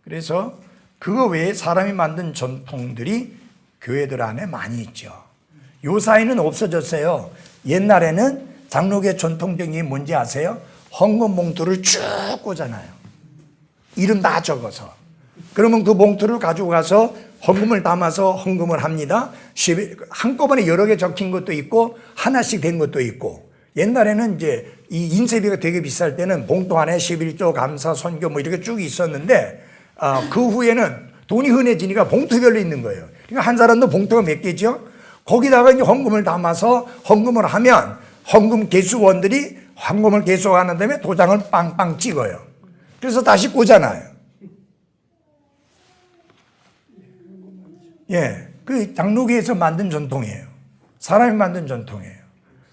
그래서 그거 외에 사람이 만든 전통들이 교회들 안에 많이 있죠. 요 사이는 없어졌어요. 옛날에는 장로교 전통적인 게 뭔지 아세요? 헌금 봉투를 쭉 꽂아놔요. 이름 다 적어서. 그러면 그 봉투를 가지고 가서 헌금을 담아서 헌금을 합니다. 한꺼번에 여러 개 적힌 것도 있고 하나씩 된 것도 있고, 옛날에는 이제 이 인쇄비가 되게 비쌀 때는 봉투 안에 11조 감사 선교 뭐 이렇게 쭉 있었는데, 그 후에는 돈이 흔해지니까 봉투별로 있는 거예요. 그러니까 한 사람도 봉투가 몇 개죠? 거기다가 이제 헌금을 담아서 헌금을 하면 헌금 개수원들이 헌금을 개수하는 다음에 도장을 빵빵 찍어요. 그래서 다시 꽂아놔요. 예, 그 장로교에서 만든 전통이에요. 사람이 만든 전통이에요.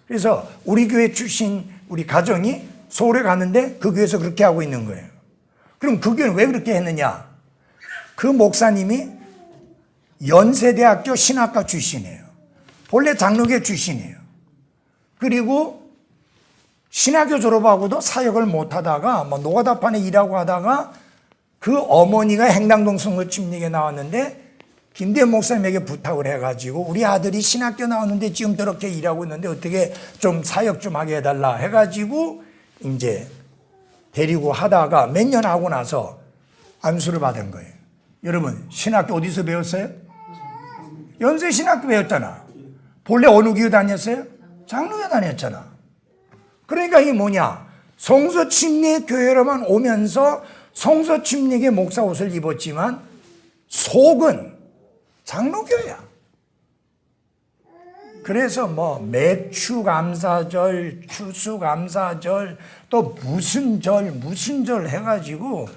그래서 우리 교회 출신 우리 가정이 서울에 갔는데 그 교회에서 그렇게 하고 있는 거예요. 그럼 그 교회는 왜 그렇게 했느냐? 그 목사님이 연세대학교 신학과 출신이에요. 본래 장로교 출신이에요. 그리고 신학교 졸업하고도 사역을 못하다가 뭐 노가다판에 일하고 하다가 그 어머니가 행당동 성서침례에 나왔는데 김대현 목사님에게 부탁을 해가지고 우리 아들이 신학교 나왔는데 지금 저렇게 일하고 있는데 어떻게 좀 사역 좀 하게 해달라 해가지고 이제 데리고 하다가 몇 년 하고 나서 안수를 받은 거예요. 여러분, 신학교 어디서 배웠어요? 연세신학교 배웠잖아. 본래 어느 교회 다녔어요? 장로교 다녔잖아. 그러니까 이게 뭐냐? 성서침례 교회로만 오면서 성서침례교 목사 옷을 입었지만 속은 장로교야. 그래서 뭐 맥추감사절, 추수감사절, 또 무슨 절 해가지고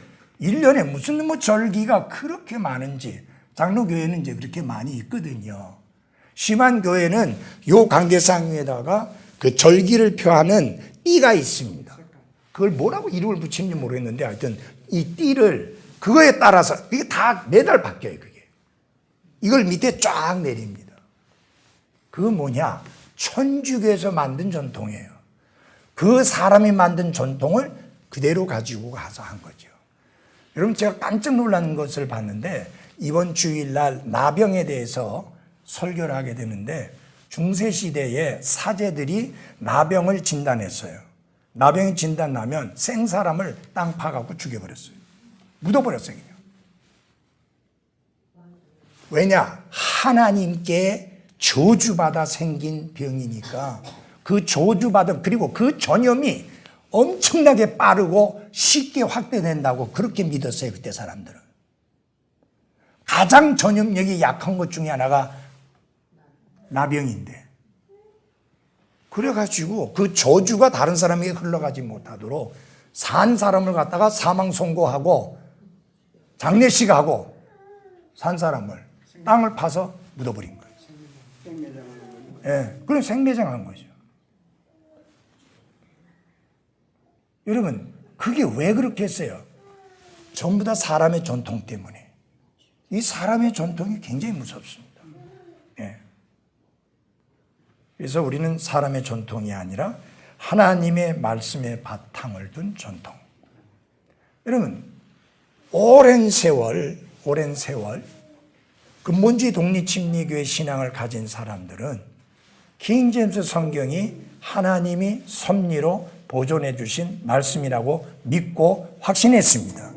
1년에 무슨 뭐 절기가 그렇게 많은지, 장로교회는 이제 그렇게 많이 있거든요. 심한 교회는 요 강대상에다가 그 절기를 표하는 띠가 있습니다. 그걸 뭐라고 이름을 붙이는지 모르겠는데 하여튼 이 띠를 그거에 따라서 이게 다 매달 바뀌어요. 그게 이걸 밑에 쫙 내립니다. 그건 뭐냐? 천주교에서 만든 전통이에요. 그 사람이 만든 전통을 그대로 가지고 가서 한 거죠. 여러분, 제가 깜짝 놀란 것을 봤는데 이번 주일날 나병에 대해서 설교를 하게 되는데 중세시대에 사제들이 나병을 진단했어요. 나병이 진단나면 생사람을 땅 파갖고 죽여버렸어요. 묻어버렸어요. 그냥. 왜냐? 하나님께 저주받아 생긴 병이니까 그 저주받은, 그리고 그 전염이 엄청나게 빠르고 쉽게 확대된다고 그렇게 믿었어요. 그때 사람들은. 가장 전염력이 약한 것 중에 하나가 나병인데, 그래가지고 그 저주가 다른 사람에게 흘러가지 못하도록 산 사람을 갖다가 사망 선고하고 장례식하고 산 사람을 땅을 파서 묻어버린 거예요. 예, 그럼 생매장한 거죠. 여러분, 그게 왜 그렇게 했어요? 전부 다 사람의 전통 때문에. 이 사람의 전통이 굉장히 무섭습니다. 예. 그래서 우리는 사람의 전통이 아니라 하나님의 말씀의 바탕을 둔 전통. 여러분, 오랜 세월 근본주의 독립침례교회 신앙을 가진 사람들은 킹제임스 성경이 하나님이 섭리로 보존해 주신 말씀이라고 믿고 확신했습니다.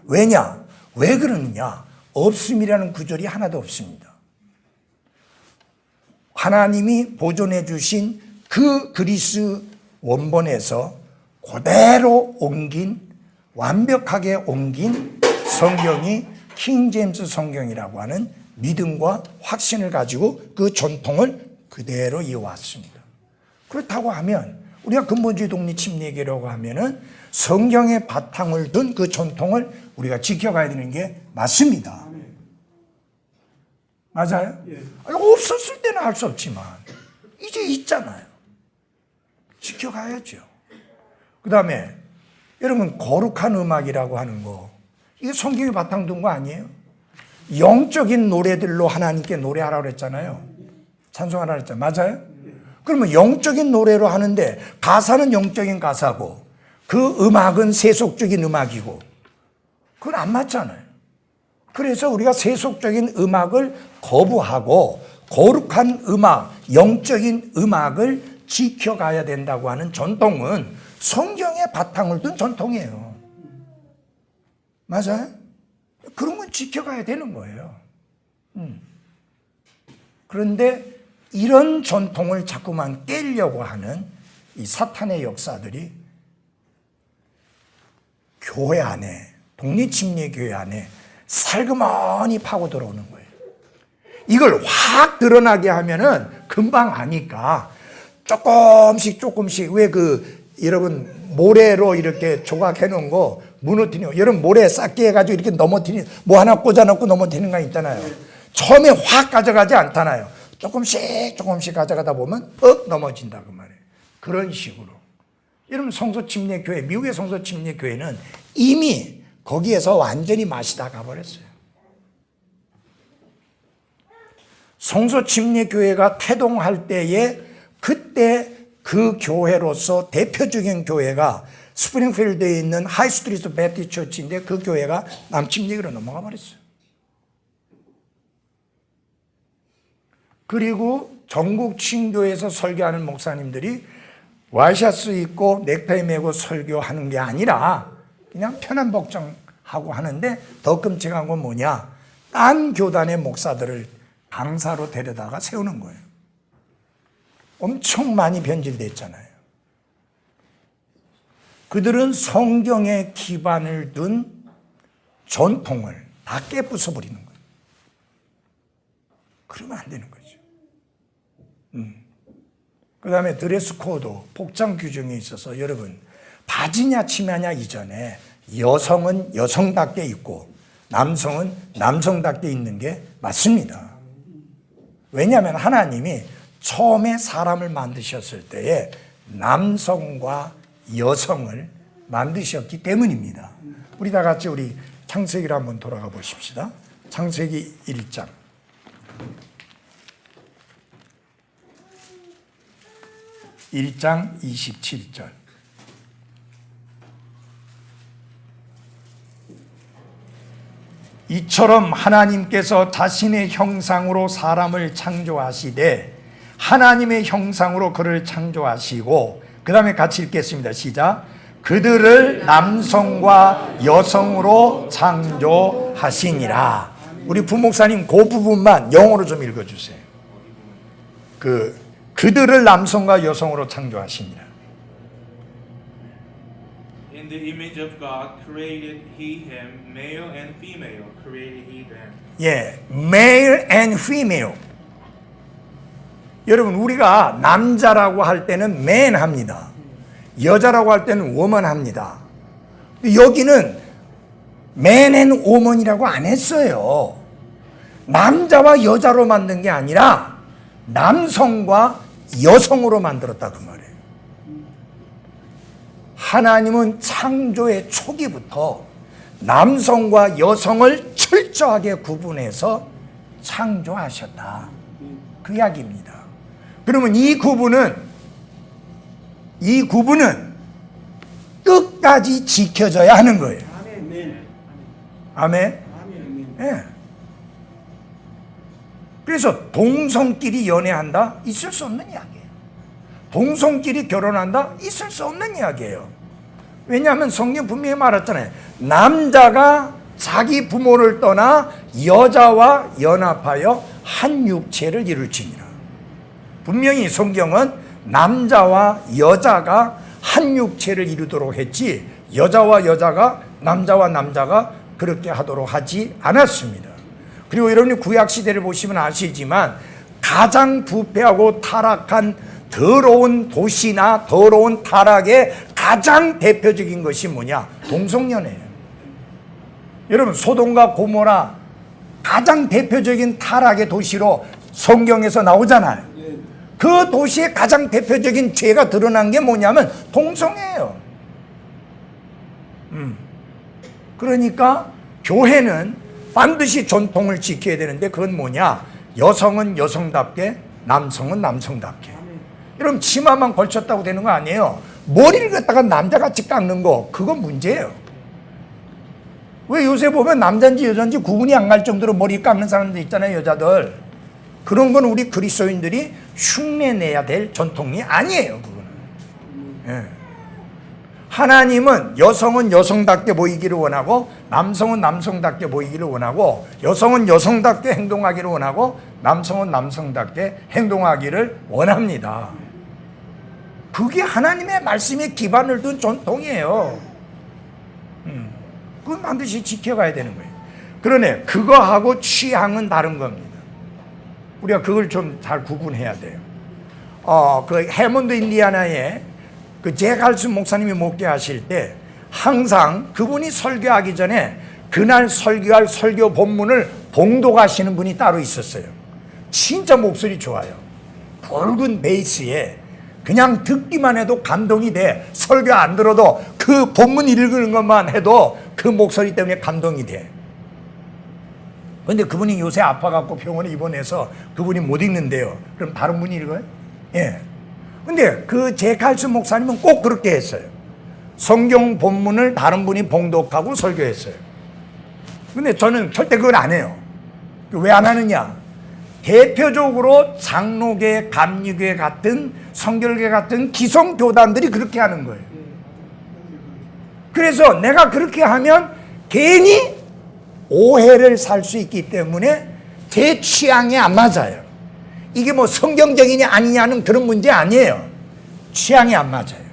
왜냐? 왜 그러느냐? 없음이라는 구절이 하나도 없습니다. 하나님이 보존해 주신 그 그리스 원본에서 그대로 완벽하게 옮긴 성경이 킹제임스 성경이라고 하는 믿음과 확신을 가지고 그 전통을 그대로 이어왔습니다. 그렇다고 하면 우리가 근본주의 독립침례교라고 하면은 성경의 바탕을 둔 그 전통을 우리가 지켜가야 되는 게 맞습니다. 맞아요? 없었을 때는 할 수 없지만 이제 있잖아요. 지켜가야죠. 그 다음에 여러분, 거룩한 음악이라고 하는 거, 이게 성경에 바탕 둔 거 아니에요? 영적인 노래들로 하나님께 노래하라고 그랬잖아요. 찬송하라고 그랬잖아요. 맞아요? 그러면 영적인 노래로 하는데 가사는 영적인 가사고 그 음악은 세속적인 음악이고 그건 안 맞잖아요. 그래서 우리가 세속적인 음악을 거부하고 거룩한 음악, 영적인 음악을 지켜가야 된다고 하는 전통은 성경의 바탕을 둔 전통이에요. 맞아요? 그런 건 지켜가야 되는 거예요. 그런데 이런 전통을 자꾸만 깨려고 하는 이 사탄의 역사들이 교회 안에, 독립침례교회 안에 살그머니 파고 들어오는 거예요. 이걸 확 드러나게 하면은 금방 아니까 조금씩 왜 여러분 모래로 이렇게 조각해 놓은 거 무너뜨리는, 여러분 모래 쌓게 해가지고 이렇게 넘어뜨리는, 뭐 하나 꽂아놓고 넘어뜨리는 거 있잖아요. 처음에 확 가져가지 않잖아요. 조금씩 가져가다 보면 넘어진다 그 말이에요. 그런 식으로. 여러분 성소침례교회, 미국의 성소침례교회는 이미 거기에서 완전히 맛이 다 가버렸어요. 성소침례교회가 태동할 때에 그때 그 교회로서 대표적인 교회가 스프링필드에 있는 하이스트리트 베티스트 처치인데 그 교회가 남침례교로 넘어가 버렸어요. 그리고 전국 친교에서 설교하는 목사님들이 와이셔츠 입고 넥타이 메고 설교하는 게 아니라 그냥 편한 복장하고 하는데 더 끔찍한 건 뭐냐? 딴 교단의 목사들을 강사로 데려다가 세우는 거예요. 엄청 많이 변질됐잖아요. 그들은 성경에 기반을 둔 전통을 다 깨부숴버리는 거예요. 그러면 안 되는 거죠. 그 다음에 드레스 코드, 복장 규정에 있어서 여러분, 바지냐 치마냐 이전에 여성은 여성답게 입고 남성은 남성답게 입는 게 맞습니다. 왜냐하면 하나님이 처음에 사람을 만드셨을 때에 남성과 여성을 만드셨기 때문입니다. 우리 다 같이 우리 창세기를 한번 돌아가 보십시다. 창세기 1장. 1장 27절. 이처럼 하나님께서 자신의 형상으로 사람을 창조하시되 하나님의 형상으로 그를 창조하시고, 그 다음에 같이 읽겠습니다. 시작. 그들을 남성과 여성으로 창조하시니라. 우리 부목사님 그 부분만 영어로 좀 읽어주세요. 그들을 남성과 여성으로 창조하시니라. In the image of God created he him, male and female created he them. 예, male and female. 여러분, 우리가 남자라고 할 때는 man 합니다. 여자라고 할 때는 woman 합니다. 여기는 man and woman이라고 안 했어요. 남자와 여자로 만든 게 아니라 남성과 여성으로 만들었다 그 말이에요. 하나님은 창조의 초기부터 남성과 여성을 철저하게 구분해서 창조하셨다. 그 이야기입니다. 그러면 이 구분은 끝까지 지켜져야 하는 거예요. 아멘. 예. 그래서 동성끼리 연애한다? 있을 수 없는 이야기예요. 동성끼리 결혼한다? 있을 수 없는 이야기예요. 왜냐하면 성경 분명히 말했잖아요. 남자가 자기 부모를 떠나 여자와 연합하여 한 육체를 이룰지니라. 분명히 성경은 남자와 여자가 한 육체를 이루도록 했지, 여자와 여자가, 남자와 남자가 그렇게 하도록 하지 않았습니다. 그리고 여러분이 구약시대를 보시면 아시지만 가장 부패하고 타락한 더러운 도시나 더러운 타락의 가장 대표적인 것이 뭐냐? 동성연애예요. 여러분, 소돔과 고모라 가장 대표적인 타락의 도시로 성경에서 나오잖아요. 그 도시의 가장 대표적인 죄가 드러난 게 뭐냐면 동성애예요. 그러니까 교회는 반드시 전통을 지켜야 되는데 그건 뭐냐? 여성은 여성답게, 남성은 남성답게. 여러분, 치마만 걸쳤다고 되는 거 아니에요. 머리를 갖다가 남자같이 깎는 거, 그건 문제예요. 왜 요새 보면 남자인지 여자인지 구분이 안 갈 정도로 머리 깎는 사람들 있잖아요, 여자들. 그런 건 우리 그리스도인들이 흉내내야 될 전통이 아니에요, 그거는. 예. 하나님은 여성은 여성답게 보이기를 원하고, 남성은 남성답게 보이기를 원하고, 여성은 여성답게 행동하기를 원하고, 남성은 남성답게 행동하기를 원합니다. 그게 하나님의 말씀에 기반을 둔 전통이에요. 그건 반드시 지켜가야 되는 거예요. 그러네, 그거하고 취향은 다른 겁니다. 우리가 그걸 좀 잘 구분해야 돼요. 그 해먼드 인디아나에 그 제갈슨 목사님이 목회하실 때 항상 그분이 설교하기 전에 그날 설교할 설교 본문을 봉독하시는 분이 따로 있었어요. 진짜 목소리 좋아요. 붉은 베이스에 그냥 듣기만 해도 감동이 돼. 설교 안 들어도 그 본문 읽는 것만 해도 그 목소리 때문에 감동이 돼. 근데 그분이 요새 아파갖고 병원에 입원해서 그분이 못 읽는데요. 그럼 다른 분이 읽어요? 예. 근데 그 제칼슨 목사님은 꼭 그렇게 했어요. 성경 본문을 다른 분이 봉독하고 설교했어요. 근데 저는 절대 그걸 안 해요. 왜 안 하느냐? 대표적으로 장로계, 감리교 같은 성결계 같은 기성교단들이 그렇게 하는 거예요. 그래서 내가 그렇게 하면 괜히 오해를 살 수 있기 때문에 제 취향에 안 맞아요. 이게 뭐 성경적이냐 아니냐는 그런 문제 아니에요. 취향이 안 맞아요.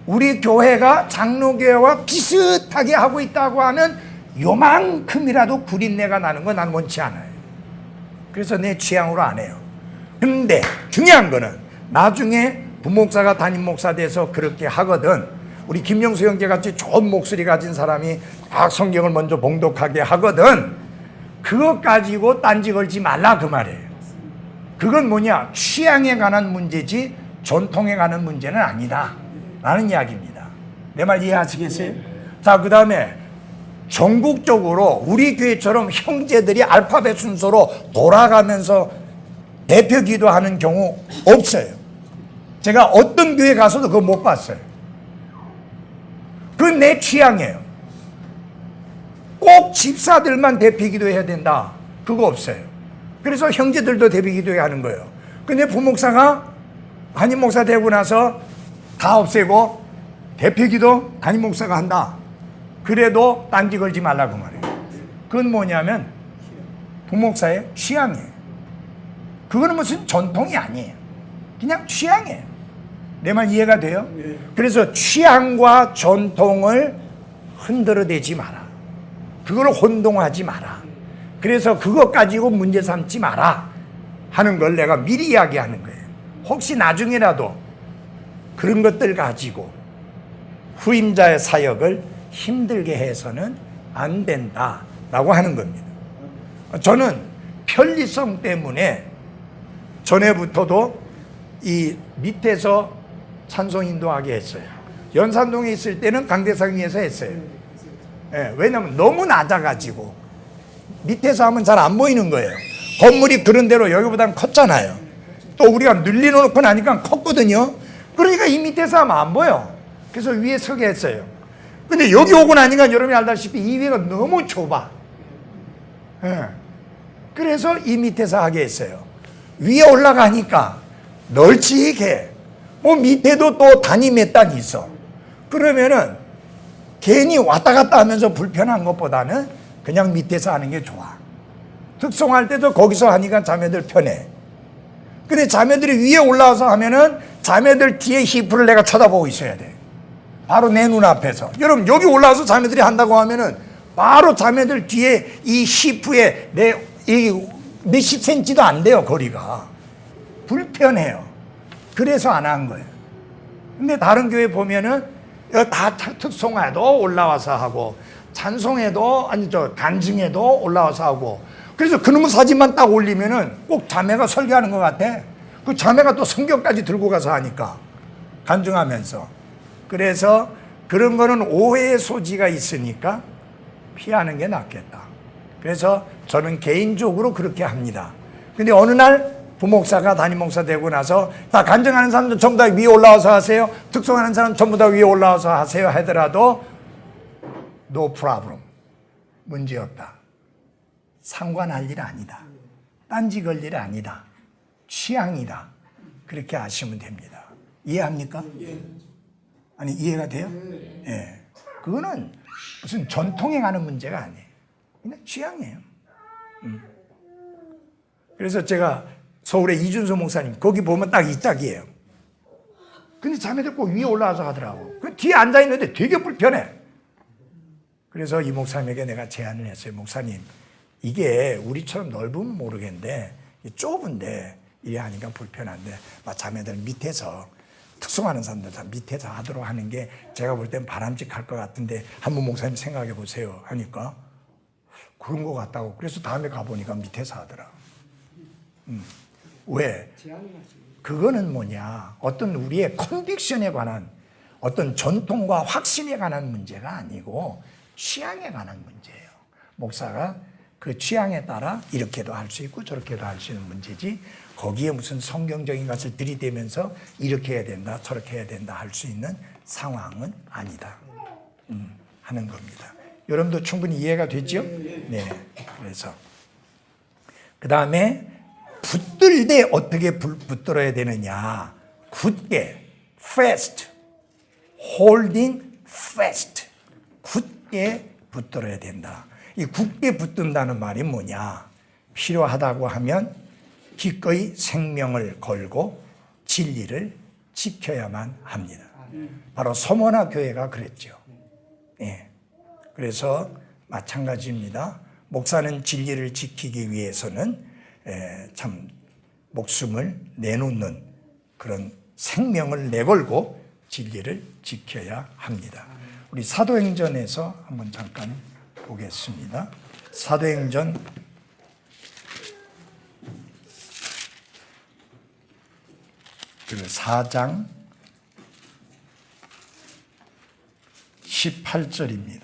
우리 교회가 장로교회와 비슷하게 하고 있다고 하는 요만큼이라도 구린내가 나는 건 난 원치 않아요. 그래서 내 취향으로 안 해요. 근데 중요한 거는 나중에 부목사가 담임 목사 돼서 그렇게 하거든. 우리 김영수 형제 같이 좋은 목소리 가진 사람이 막 성경을 먼저 봉독하게 하거든. 그것 가지고 딴지 걸지 말라 그 말이에요. 그건 뭐냐? 취향에 관한 문제지 전통에 관한 문제는 아니다 라는 이야기입니다. 내 말 이해하시겠어요? 자, 그 다음에 전국적으로 우리 교회처럼 형제들이 알파벳 순서로 돌아가면서 대표 기도하는 경우 없어요. 제가 어떤 교회 가서도 그거 못 봤어요. 그건 내 취향이에요. 꼭 집사들만 대표 기도해야 된다, 그거 없어요. 그래서 형제들도 대표 기도해야 하는 거예요. 근데 부목사가 담임 목사 되고 나서 다 없애고 대표 기도 담임 목사가 한다. 그래도 딴지 걸지 말라고 말해요. 그건 뭐냐면 부목사의 취향이에요. 그거는 무슨 전통이 아니에요. 그냥 취향이에요. 내 말 이해가 돼요? 그래서 취향과 전통을 흔들어대지 마라. 그걸 혼동하지 마라. 그래서 그것 가지고 문제 삼지 마라 하는 걸 내가 미리 이야기하는 거예요. 혹시 나중에라도 그런 것들 가지고 후임자의 사역을 힘들게 해서는 안 된다라고 하는 겁니다. 저는 편리성 때문에 전에부터도 이 밑에서 찬송 인도하게 했어요. 연산동에 있을 때는 강대상위에서 했어요. 예, 왜냐하면 너무 낮아가지고 밑에서 하면 잘 안 보이는 거예요. 건물이 그런 대로 여기보다는 컸잖아요. 또 우리가 늘려놓고 나니까 컸거든요. 그러니까 이 밑에서 하면 안 보여. 그래서 위에 서게 했어요. 근데 여기 오고 나니까 여러분이 알다시피 이 위가 너무 좁아. 예. 그래서 이 밑에서 하게 했어요. 위에 올라가니까 널찍해. 밑에도 또 단이 몇 단이 있어. 그러면은 괜히 왔다 갔다 하면서 불편한 것보다는 그냥 밑에서 하는 게 좋아. 특송할 때도 거기서 하니까 자매들 편해. 근데 자매들이 위에 올라와서 하면은 자매들 뒤에 히프를 내가 쳐다보고 있어야 돼. 바로 내 눈앞에서. 여러분 여기 올라와서 자매들이 한다고 하면은 바로 자매들 뒤에 이 히프에 몇십 센치도 안 돼요. 거리가. 불편해요. 그래서 안 한 거예요. 근데 다른 교회 보면은 다 특송에도 올라와서 하고 찬송에도 간증에도 올라와서 하고 그래서 그놈의 사진만 딱 올리면은 꼭 자매가 설교하는 것 같아. 그 자매가 또 성경까지 들고 가서 하니까 간증하면서. 그래서 그런 거는 오해의 소지가 있으니까 피하는 게 낫겠다. 그래서 저는 개인적으로 그렇게 합니다. 근데 어느 날 부목사가 담임목사 되고 나서 다 간증하는 사람들 전부 다 위에 올라와서 하세요. 특송하는 사람 전부 다 위에 올라와서 하세요 하더라도 no problem. 문제없다. 상관할 일 아니다. 딴지 걸 일 아니다. 취향이다. 그렇게 아시면 됩니다. 이해합니까? 아니 이해가 돼요? 예. 그거는 무슨 전통에 가는 문제가 아니에요. 그냥 취향이에요. 그래서 제가 서울의 이준수 목사님 거기 보면 딱 이 짝이에요. 근데 자매들 꼭 위에 올라와서 하더라고. 그 뒤에 앉아있는데 되게 불편해. 그래서 이 목사님에게 내가 제안을 했어요. 목사님 이게 우리처럼 넓으면 모르겠는데 좁은데 이래 하니까 불편한데 자매들 밑에서 특송하는 사람들 다 밑에서 하도록 하는 게 제가 볼 땐 바람직할 것 같은데 한번 목사님 생각해 보세요 하니까 그런 것 같다고. 그래서 다음에 가보니까 밑에서 하더라. 왜? 그거는 뭐냐, 어떤 우리의 컨빅션에 관한 어떤 전통과 확신에 관한 문제가 아니고 취향에 관한 문제예요. 목사가 그 취향에 따라 이렇게도 할 수 있고 저렇게도 할 수 있는 문제지 거기에 무슨 성경적인 것을 들이대면서 이렇게 해야 된다 저렇게 해야 된다 할 수 있는 상황은 아니다 하는 겁니다. 여러분도 충분히 이해가 됐죠? 네. 그래서 그 다음에 붙들 때 어떻게 붙들어야 되느냐. 굳게 fast, holding fast. 굳게 붙들어야 된다. 이 굳게 붙든다는 말이 뭐냐. 필요하다고 하면 기꺼이 생명을 걸고 진리를 지켜야만 합니다. 바로 서머나 교회가 그랬죠. 예. 그래서 마찬가지입니다. 목사는 진리를 지키기 위해서는 참 목숨을 내놓는 그런 생명을 내걸고 진리를 지켜야 합니다. 우리 사도행전에서 한번 잠깐 보겠습니다. 사도행전 4장 18절입니다.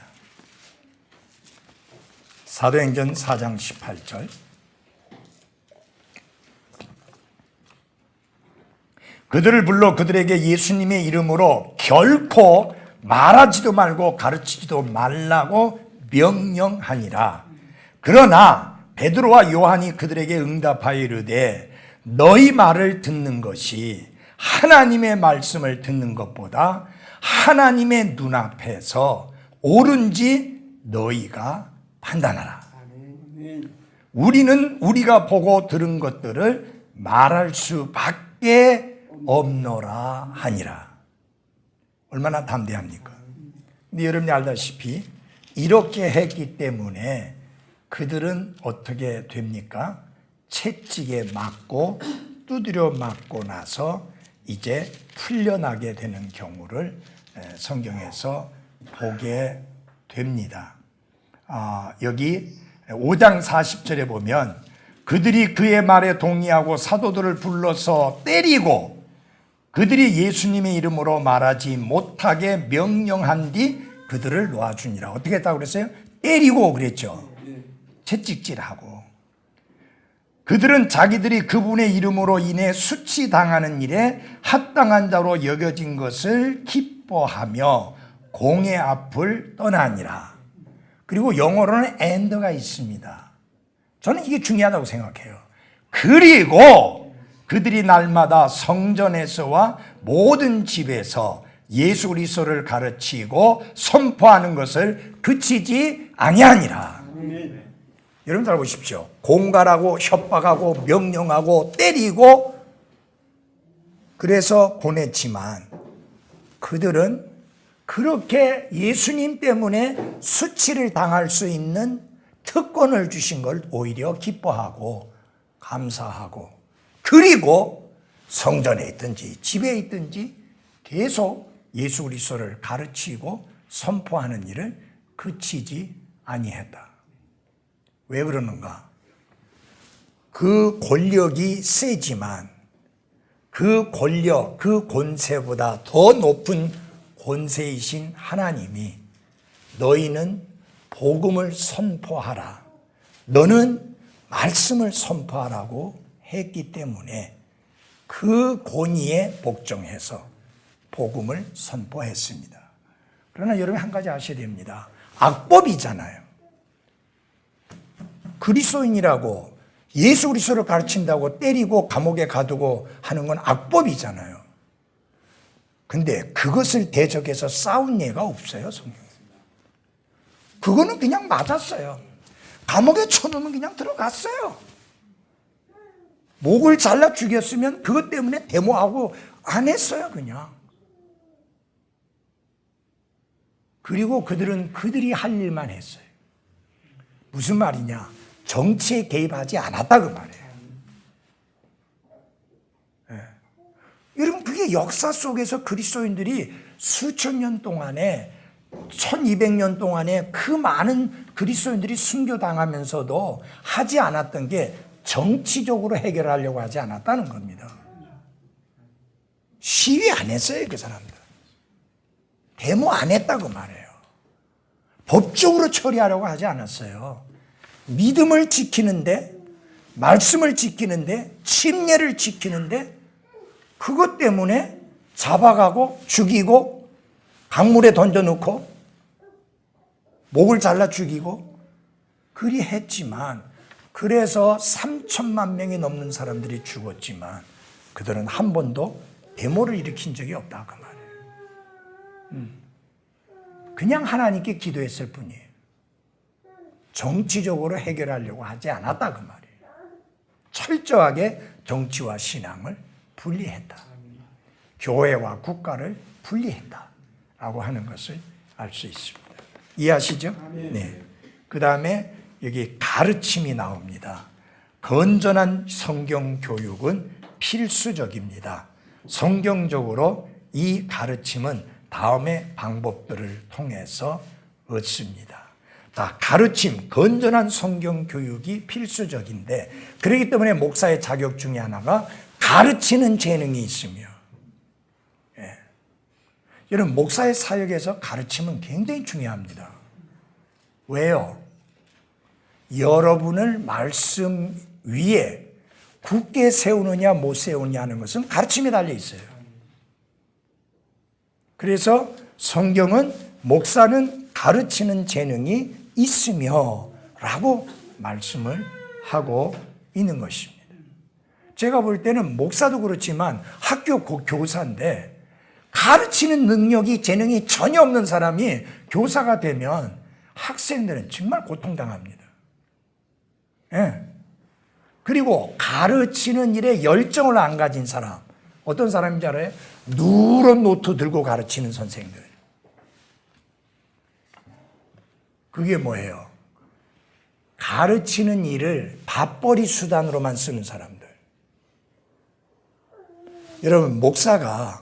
사도행전 4장 18절. 그들을 불러 그들에게 예수님의 이름으로 결코 말하지도 말고 가르치지도 말라고 명령하니라. 그러나 베드로와 요한이 그들에게 응답하여 이르되 너희 말을 듣는 것이 하나님의 말씀을 듣는 것보다 하나님의 눈앞에서 옳은지 너희가 판단하라. 우리는 우리가 보고 들은 것들을 말할 수밖에 없노라 하니라. 얼마나 담대합니까? 근데 여러분이 알다시피 이렇게 했기 때문에 그들은 어떻게 됩니까? 채찍에 맞고 두드려 맞고 나서 이제 풀려나게 되는 경우를 성경에서 보게 됩니다. 여기 5장 40절에 보면 그들이 그의 말에 동의하고 사도들을 불러서 때리고 그들이 예수님의 이름으로 말하지 못하게 명령한 뒤 그들을 놓아주니라. 어떻게 했다고 그랬어요? 때리고 그랬죠. 채찍질하고. 그들은 자기들이 그분의 이름으로 인해 수치당하는 일에 합당한 자로 여겨진 것을 기뻐하며 공의 앞을 떠나니라. 그리고 영어로는 and가 있습니다. 저는 이게 중요하다고 생각해요. 그리고 그들이 날마다 성전에서와 모든 집에서 예수 그리스도를 가르치고 선포하는 것을 그치지 아니하니라. 여러분 잘 보십시오. 공갈하고 협박하고 명령하고 때리고 그래서 보냈지만 그들은 그렇게 예수님 때문에 수치를 당할 수 있는 특권을 주신 걸 오히려 기뻐하고 감사하고, 그리고 성전에 있든지 집에 있든지 계속 예수 그리스도를 가르치고 선포하는 일을 그치지 아니했다. 왜 그러는가? 그 권력이 세지만 그 권력, 그 권세보다 더 높은 권세이신 하나님이 너희는 복음을 선포하라, 너는 말씀을 선포하라고 했기 때문에 그 권위에 복종해서 복음을 선포했습니다. 그러나 여러분 한 가지 아셔야 됩니다. 악법이잖아요. 그리스도인이라고 예수 그리스도를 가르친다고 때리고 감옥에 가두고 하는 건 악법이잖아요. 근데 그것을 대적해서 싸운 예가 없어요, 성경에. 그거는 그냥 맞았어요. 감옥에 쳐놓으면 그냥 들어갔어요. 목을 잘라 죽였으면 그것 때문에 데모하고 안 했어요, 그냥. 그리고 그들은 그들이 할 일만 했어요. 무슨 말이냐? 정치에 개입하지 않았다 그 말이에요. 네. 여러분 그게 역사 속에서 그리스도인들이 수천 년 동안에 1200년 동안에 그 많은 그리스도인들이 순교당하면서도 하지 않았던 게 정치적으로 해결하려고 하지 않았다는 겁니다. 시위 안 했어요, 그 사람들. 데모 안 했다고 말해요. 법적으로 처리하려고 하지 않았어요. 믿음을 지키는데, 말씀을 지키는데, 침례를 지키는데 그것 때문에 잡아가고 죽이고 강물에 던져놓고 목을 잘라 죽이고 그리 했지만, 그래서 3천만 명이 넘는 사람들이 죽었지만 그들은 한 번도 데모를 일으킨 적이 없다 그 말이에요. 그냥 하나님께 기도했을 뿐이에요. 정치적으로 해결하려고 하지 않았다 그 말이에요. 철저하게 정치와 신앙을 분리했다. 교회와 국가를 분리했다라고 하는 것을 알 수 있습니다. 이해하시죠? 네. 그 다음에 여기 가르침이 나옵니다. 건전한 성경 교육은 필수적입니다. 성경적으로 이 가르침은 다음의 방법들을 통해서 얻습니다. 자, 가르침, 건전한 성경 교육이 필수적인데, 그렇기 때문에 목사의 자격 중에 하나가 가르치는 재능이 있으며, 예. 여러분 목사의 사역에서 가르침은 굉장히 중요합니다. 왜요? 여러분을 말씀 위에 굳게 세우느냐 못 세우느냐 하는 것은 가르침에 달려 있어요. 그래서 성경은 목사는 가르치는 재능이 있으며 라고 말씀을 하고 있는 것입니다. 제가 볼 때는 목사도 그렇지만 학교 교사인데 가르치는 능력이, 재능이 전혀 없는 사람이 교사가 되면 학생들은 정말 고통당합니다. 예. 그리고 가르치는 일에 열정을 안 가진 사람, 어떤 사람인지 알아요? 누런 노트 들고 가르치는 선생들. 그게 뭐예요? 가르치는 일을 밥벌이 수단으로만 쓰는 사람들. 여러분 목사가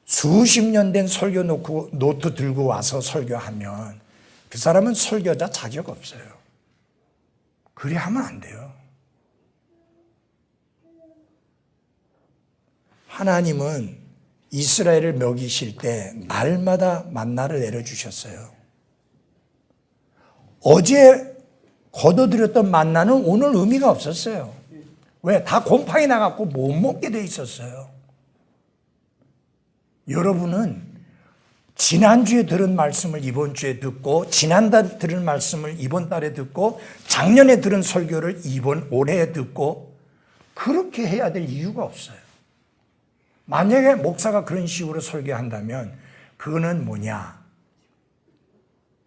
수십 년 된 설교 노트 들고 와서 설교하면 그 사람은 설교자 자격 없어요. 그래 하면 안 돼요. 하나님은 이스라엘을 먹이실 때 날마다 만나를 내려주셨어요. 어제 거둬들였던 만나는 오늘 의미가 없었어요. 왜? 다 곰팡이 나갖고 못 먹게 돼 있었어요. 여러분은 지난주에 들은 말씀을 이번 주에 듣고, 지난달 들은 말씀을 이번 달에 듣고, 작년에 들은 설교를 올해 듣고, 그렇게 해야 될 이유가 없어요. 만약에 목사가 그런 식으로 설교한다면 그거는 뭐냐?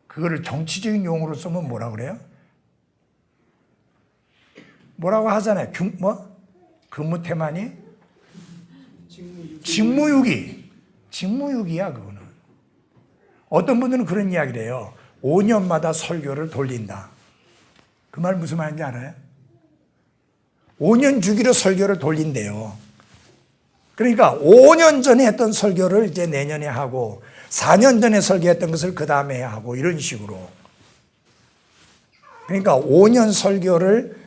그거를 정치적인 용어로 쓰면 뭐라 그래요? 뭐라고 하잖아요. 근무태만이? 직무유기야 그거는. 어떤 분들은 그런 이야기를 해요. 5년마다 설교를 돌린다. 그 말 무슨 말인지 알아요? 5년 주기로 설교를 돌린대요. 그러니까 5년 전에 했던 설교를 이제 내년에 하고 4년 전에 설교했던 것을 그 다음에 하고 이런 식으로. 그러니까 5년 설교를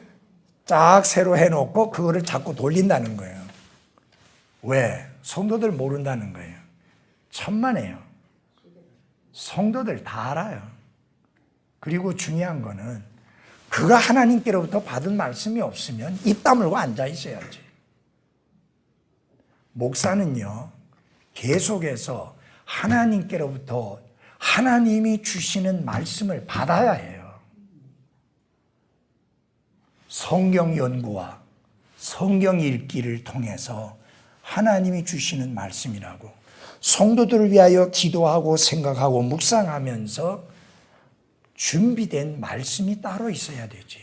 딱 새로 해놓고 그거를 자꾸 돌린다는 거예요. 왜? 성도들 모른다는 거예요. 천만에요. 성도들 다 알아요. 그리고 중요한 거는 그가 하나님께로부터 받은 말씀이 없으면 입 다물고 앉아 있어야지. 목사는요, 계속해서 하나님께로부터 하나님이 주시는 말씀을 받아야 해요. 성경 연구와 성경 읽기를 통해서 하나님이 주시는 말씀이라고. 성도들을 위하여 기도하고 생각하고 묵상하면서 준비된 말씀이 따로 있어야 되지.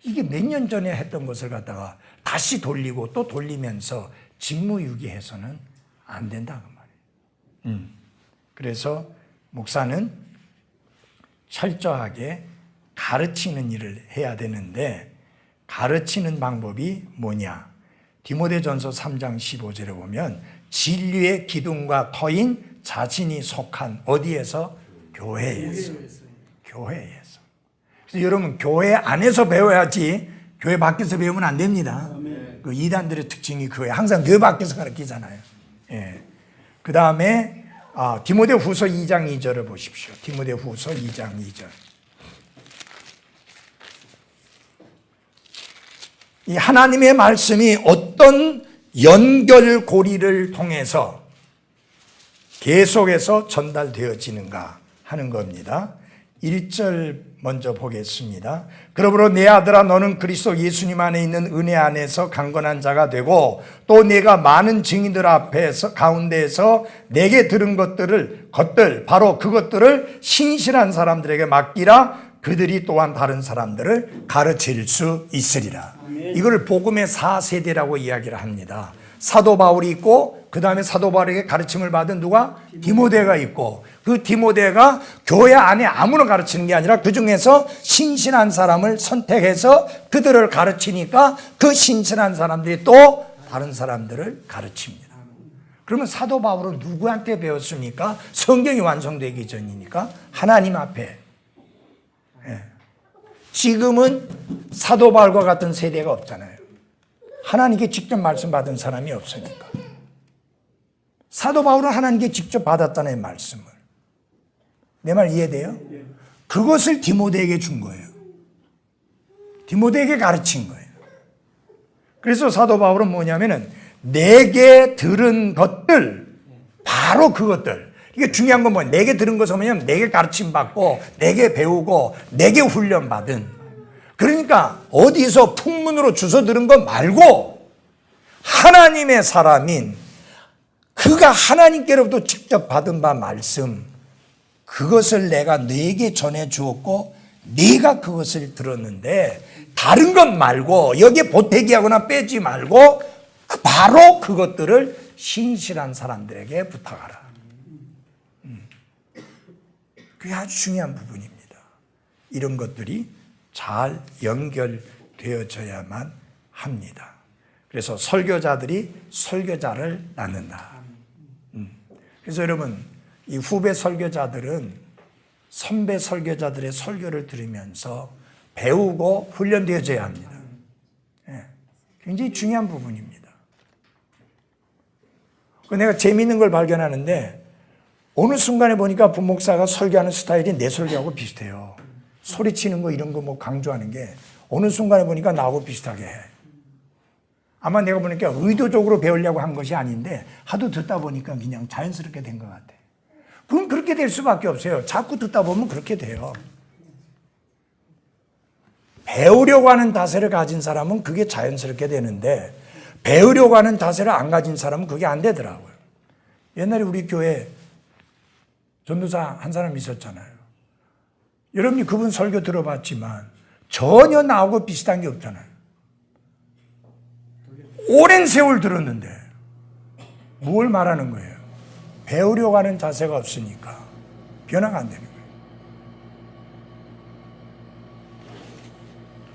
이게 몇 년 전에 했던 것을 갖다가 다시 돌리고 또 돌리면서 직무유기해서는 안 된다 그 말이에요. 그래서 목사는 철저하게 가르치는 일을 해야 되는데 가르치는 방법이 뭐냐? 디모데전서 3장 15절에 보면 진리의 기둥과 터인 자신이 속한 어디에서? 교회에서. 교회에서. 그래서 여러분 교회 안에서 배워야지 교회 밖에서 배우면 안 됩니다. 그 이단들의 특징이 그거예요. 항상 교회 밖에서 가르치잖아요. 예. 그 다음에 디모데후서 2장 2절을 보십시오. 디모데후서 2장 2절. 이 하나님의 말씀이 어떤 연결고리를 통해서 계속해서 전달되어지는가 하는 겁니다. 1절 먼저 보겠습니다. 그러므로 내 아들아 너는 그리스도 예수님 안에 있는 은혜 안에서 강건한 자가 되고 또 내가 많은 증인들 앞에서 가운데에서 내게 들은 것들 바로 그것들을 신실한 사람들에게 맡기라. 그들이 또한 다른 사람들을 가르칠 수 있으리라. 이걸 복음의 4세대라고 이야기를 합니다. 사도 바울이 있고 그 다음에 사도 바울에게 가르침을 받은 누가? 디모데가 있고 그 디모데가 교회 안에 아무나 가르치는 게 아니라 그 중에서 신실한 사람을 선택해서 그들을 가르치니까 그 신실한 사람들이 또 다른 사람들을 가르칩니다. 그러면 사도 바울은 누구한테 배웠습니까? 성경이 완성되기 전이니까 하나님 앞에. 지금은 사도 바울과 같은 세대가 없잖아요. 하나님께 직접 말씀 받은 사람이 없으니까. 사도 바울은 하나님께 직접 받았다는 말씀을. 내 말 이해돼요? 그것을 디모데에게 준 거예요. 디모데에게 가르친 거예요. 그래서 사도 바울은 뭐냐면은 내게 들은 것들, 바로 그것들. 이게 중요한 건 뭐예요? 내게 들은 것은 뭐냐면 내게 가르침 받고 내게 배우고 내게 훈련 받은. 그러니까 어디서 풍문으로 주워 들은 것 말고 하나님의 사람인 그가 하나님께로부터 직접 받은 바 말씀, 그것을 내가 너에게 전해 주었고 네가 그것을 들었는데 다른 것 말고 여기에 보태기하거나 빼지 말고 바로 그것들을 신실한 사람들에게 부탁하라. 그게 아주 중요한 부분입니다. 이런 것들이 잘 연결되어져야만 합니다. 그래서 설교자들이 설교자를 낳는다. 그래서 여러분 이 후배 설교자들은 선배 설교자들의 설교를 들으면서 배우고 훈련되어져야 합니다. 굉장히 중요한 부분입니다. 내가 재미있는 걸 발견하는데 어느 순간에 보니까 부목사가 설교하는 스타일이 내 설교하고 비슷해요. 소리치는 거 이런 거 뭐 강조하는 게 어느 순간에 보니까 나하고 비슷하게 해. 아마 내가 보니까 의도적으로 배우려고 한 것이 아닌데 하도 듣다 보니까 그냥 자연스럽게 된 것 같아. 그럼 그렇게 될 수밖에 없어요. 자꾸 듣다 보면 그렇게 돼요. 배우려고 하는 자세를 가진 사람은 그게 자연스럽게 되는데 배우려고 하는 자세를 안 가진 사람은 그게 안 되더라고요. 옛날에 우리 교회 전도사 한 사람 있었잖아요. 여러분이 그분 설교 들어봤지만 전혀 나하고 비슷한 게 없잖아요. 오랜 세월 들었는데 뭘 말하는 거예요? 배우려고 하는 자세가 없으니까 변화가 안 되는 거예요.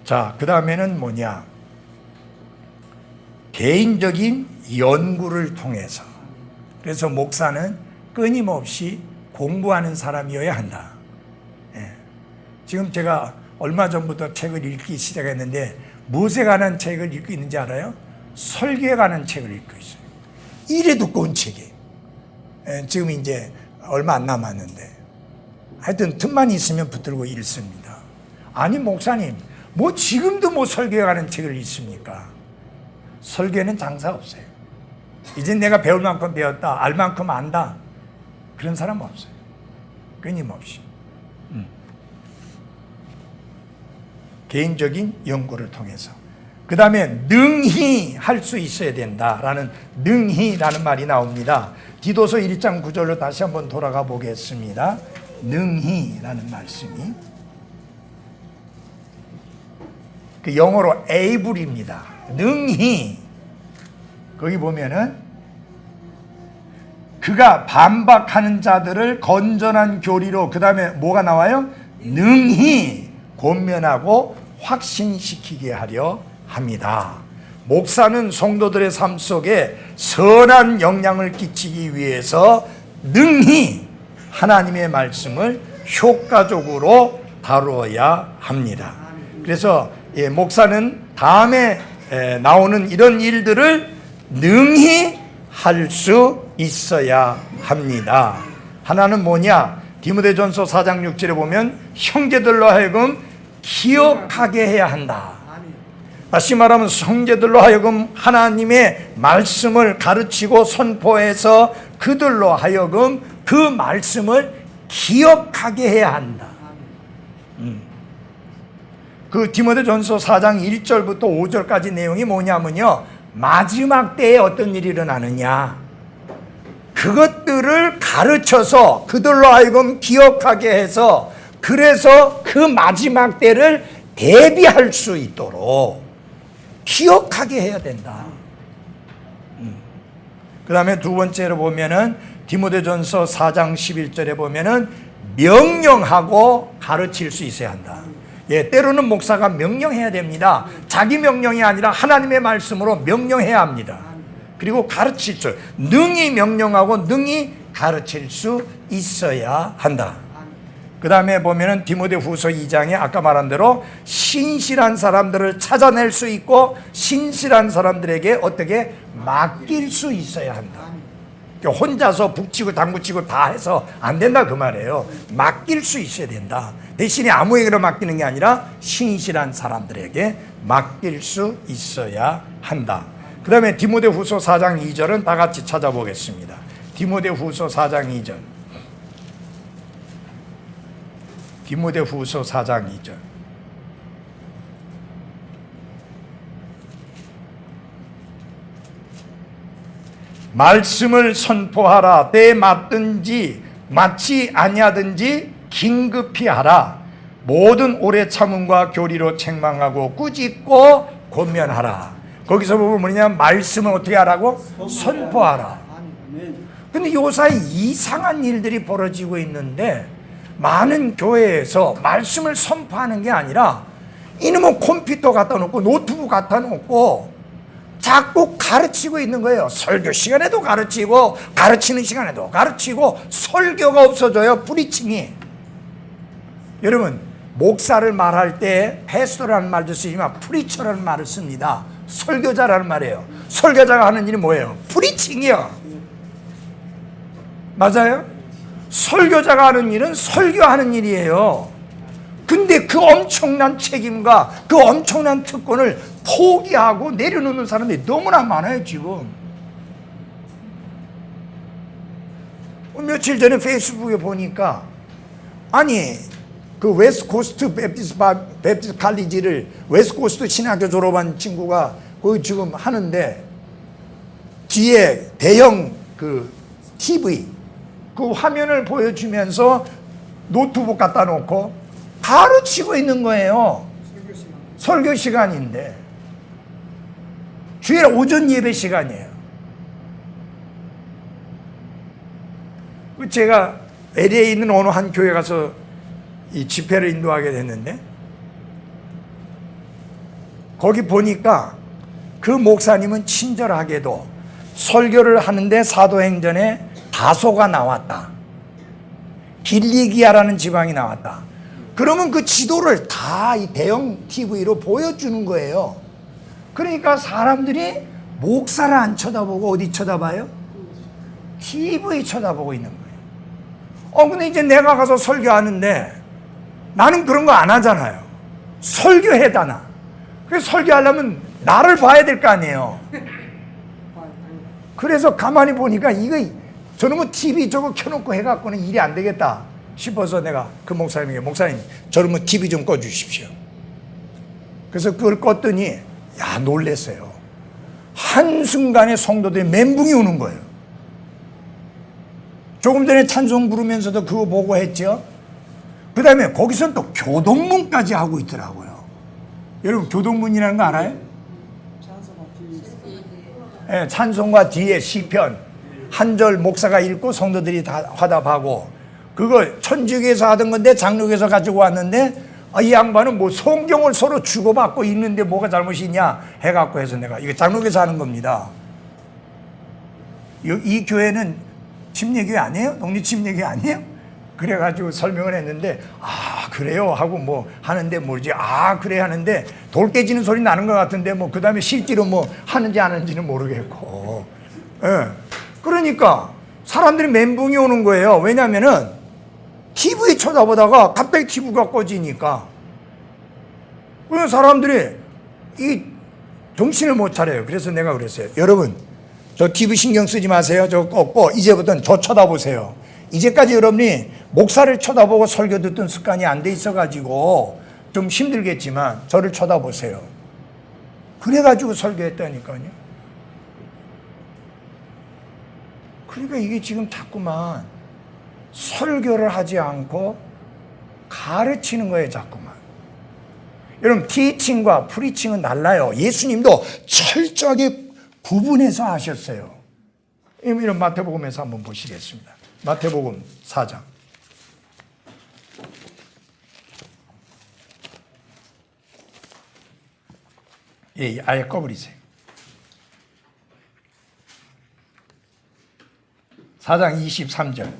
자, 그 다음에는 뭐냐? 개인적인 연구를 통해서. 그래서 목사는 끊임없이 공부하는 사람이어야 한다. 예. 지금 제가 얼마 전부터 책을 읽기 시작했는데 무엇에 관한 책을 읽고 있는지 알아요? 설교에 관한 책을 읽고 있어요. 이래 두꺼운 책이. 예, 지금 이제 얼마 안 남았는데 하여튼 틈만 있으면 붙들고 읽습니다. 아니 목사님 뭐 지금도 뭐 설교에 관한 책을 읽습니까? 설교에는 장사 없어요. 이제 내가 배울 만큼 배웠다, 알 만큼 안다, 그런 사람 없어요. 끊임없이. 개인적인 연구를 통해서. 그 다음에 능히 할 수 있어야 된다라는 능히라는 말이 나옵니다. 디도서 1장 9절로 다시 한번 돌아가 보겠습니다. 능히라는 말씀이 그 영어로 able입니다. 능히. 거기 보면은 그가 반박하는 자들을 건전한 교리로, 그 다음에 뭐가 나와요? 능히 권면하고 확신시키게 하려 합니다. 목사는 성도들의 삶 속에 선한 영향을 끼치기 위해서 능히 하나님의 말씀을 효과적으로 다루어야 합니다. 그래서 목사는 다음에 나오는 이런 일들을 능히 할 수 있어야 합니다. 하나는 뭐냐? 디모데전서 4장 6절에 보면 형제들로 하여금 기억하게 해야 한다. 다시 말하면 형제들로 하여금 하나님의 말씀을 가르치고 선포해서 그들로 하여금 그 말씀을 기억하게 해야 한다. 그 디모데전서 4장 1절부터 5절까지 내용이 뭐냐면요, 마지막 때에 어떤 일이 일어나느냐, 그것들을 가르쳐서 그들로 하여금 기억하게 해서, 그래서 그 마지막 때를 대비할 수 있도록 기억하게 해야 된다. 그 다음에 두 번째로 보면은 디모데전서 4장 11절에 보면은 명령하고 가르칠 수 있어야 한다. 예, 때로는 목사가 명령해야 됩니다. 자기 명령이 아니라 하나님의 말씀으로 명령해야 합니다. 그리고 가르칠 수, 능히 명령하고 능히 가르칠 수 있어야 한다. 그 다음에 보면은 디모데후서 2장에 아까 말한 대로 신실한 사람들을 찾아낼 수 있고 신실한 사람들에게 어떻게 맡길 수 있어야 한다. 혼자서 북치고 당구치고 다 해서 안 된다 그 말이에요. 맡길 수 있어야 된다. 대신에 아무에게나 맡기는 게 아니라 신실한 사람들에게 맡길 수 있어야 한다. 그 다음에 디모데후서 4장 2절은 다 같이 찾아보겠습니다. 디모데후서 4장 2절. 디모데후서 4장 2절. 말씀을 선포하라. 때에 맞든지 맞지 아니하든지 긴급히 하라. 모든 오래 참음과 교리로 책망하고 꾸짖고 권면하라. 거기서 보면 뭐냐, 말씀을 어떻게 하라고? 선포하라. 근데 요사이 이상한 일들이 벌어지고 있는데 많은 교회에서 말씀을 선포하는 게 아니라 이놈은 컴퓨터 갖다 놓고 노트북 갖다 놓고 자꾸 가르치고 있는 거예요. 설교 시간에도 가르치고 가르치는 시간에도 가르치고 설교가 없어져요. 프리칭이. 여러분, 목사를 말할 때 패스토라는 말도 쓰지만 프리처라는 말을 씁니다. 설교자라는 말이에요. 설교자가 하는 일이 뭐예요? 프리칭이요. 맞아요? 설교자가 하는 일은 설교하는 일이에요. 근데 그 엄청난 책임과 그 엄청난 특권을 포기하고 내려놓는 사람들이 너무나 많아요, 지금. 며칠 전에 페이스북에 보니까, 아니, 그 웨스트코스트 베프티스트 칼리지를 웨스트코스트 신학교 졸업한 친구가 거기 지금 하는데, 뒤에 대형 그 TV, 그 화면을 보여주면서 노트북 갖다 놓고 가르치고 있는 거예요. 설교 시간인데. 주일 오전 예배 시간이에요. 제가 LA에 있는 어느 한 교회 가서 이 집회를 인도하게 됐는데, 거기 보니까 그 목사님은 친절하게도 설교를 하는데 사도행전에 다소가 나왔다, 길리기아라는 지방이 나왔다. 그러면 그 지도를 다 이 대형 TV로 보여주는 거예요. 그러니까 사람들이 목사를 안 쳐다보고 어디 쳐다봐요? TV 쳐다보고 있는 거예요. 근데 이제 내가 가서 설교하는데 나는 그런 거 안 하잖아요. 설교해다나. 그래서 설교하려면 나를 봐야 될 거 아니에요. 그래서 가만히 보니까 이거 저는 뭐 TV 저거 켜놓고 해갖고는 일이 안 되겠다 싶어서 내가 그 목사님에게, 목사님 저는 뭐 TV 좀 꺼주십시오. 그래서 그걸 껐더니 야, 놀랬어요. 한순간에 성도들이 멘붕이 오는 거예요. 조금 전에 찬송 부르면서도 그거 보고 했죠. 그 다음에 거기서는 또 교동문까지 하고 있더라고요. 여러분 교동문이라는 거 알아요? 네, 찬송과 뒤에 시편 한 절 목사가 읽고 성도들이 다 화답하고, 그거 천주교에서 하던 건데 장로교에서 가지고 왔는데, 이 양반은 뭐 성경을 서로 주고받고 있는데 뭐가 잘못이 있냐 해갖고 해서 내가 이거 장로교에서 하는 겁니다. 이 교회는 침례교회 아니에요? 독립침례교회 아니에요? 그래가지고 설명을 했는데, 아 그래요 하고 뭐 하는데 모르지, 아 그래 하는데 돌 깨지는 소리 나는 것 같은데 뭐 그 다음에 실제로 뭐 하는지 안 하는지는 모르겠고. 예. 그러니까 사람들이 멘붕이 오는 거예요. 왜냐면은 TV 쳐다보다가 갑자기 TV가 꺼지니까 그런 사람들이 이 정신을 못 차려요. 그래서 내가 그랬어요. 여러분 저 TV 신경 쓰지 마세요. 저 꺾고 이제부터는 저 쳐다보세요. 이제까지 여러분이 목사를 쳐다보고 설교 듣던 습관이 안 돼 있어가지고 좀 힘들겠지만 저를 쳐다보세요. 그래가지고 설교했다니까요. 그러니까 이게 지금 자꾸만 설교를 하지 않고 가르치는 거예요, 자꾸만. 여러분, 티칭과 프리칭은 달라요. 예수님도 철저하게 구분해서 하셨어요. 이런 마태복음에서 한번 보시겠습니다. 마태복음 4장. 예, 아예 꺼버리세요. 4장 23절.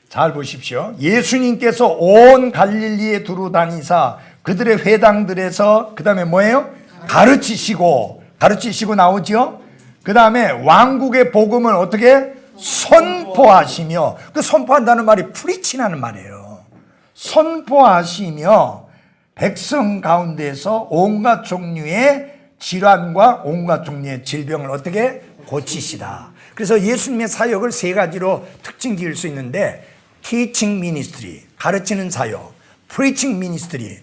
잘 보십시오. 예수님께서 온 갈릴리에 두루 다니사 그들의 회당들에서 그 다음에 뭐예요? 가르치시고 나오죠. 그 다음에 왕국의 복음을 어떻게? 선포하시며, 그 선포한다는 말이 프리치라는 말이에요. 선포하시며 백성 가운데서 온갖 종류의 질환과 온갖 종류의 질병을 어떻게? 고치시다. 그래서 예수님의 사역을 세 가지로 특징 지을 수 있는데, teaching ministry, 가르치는 사역, preaching ministry,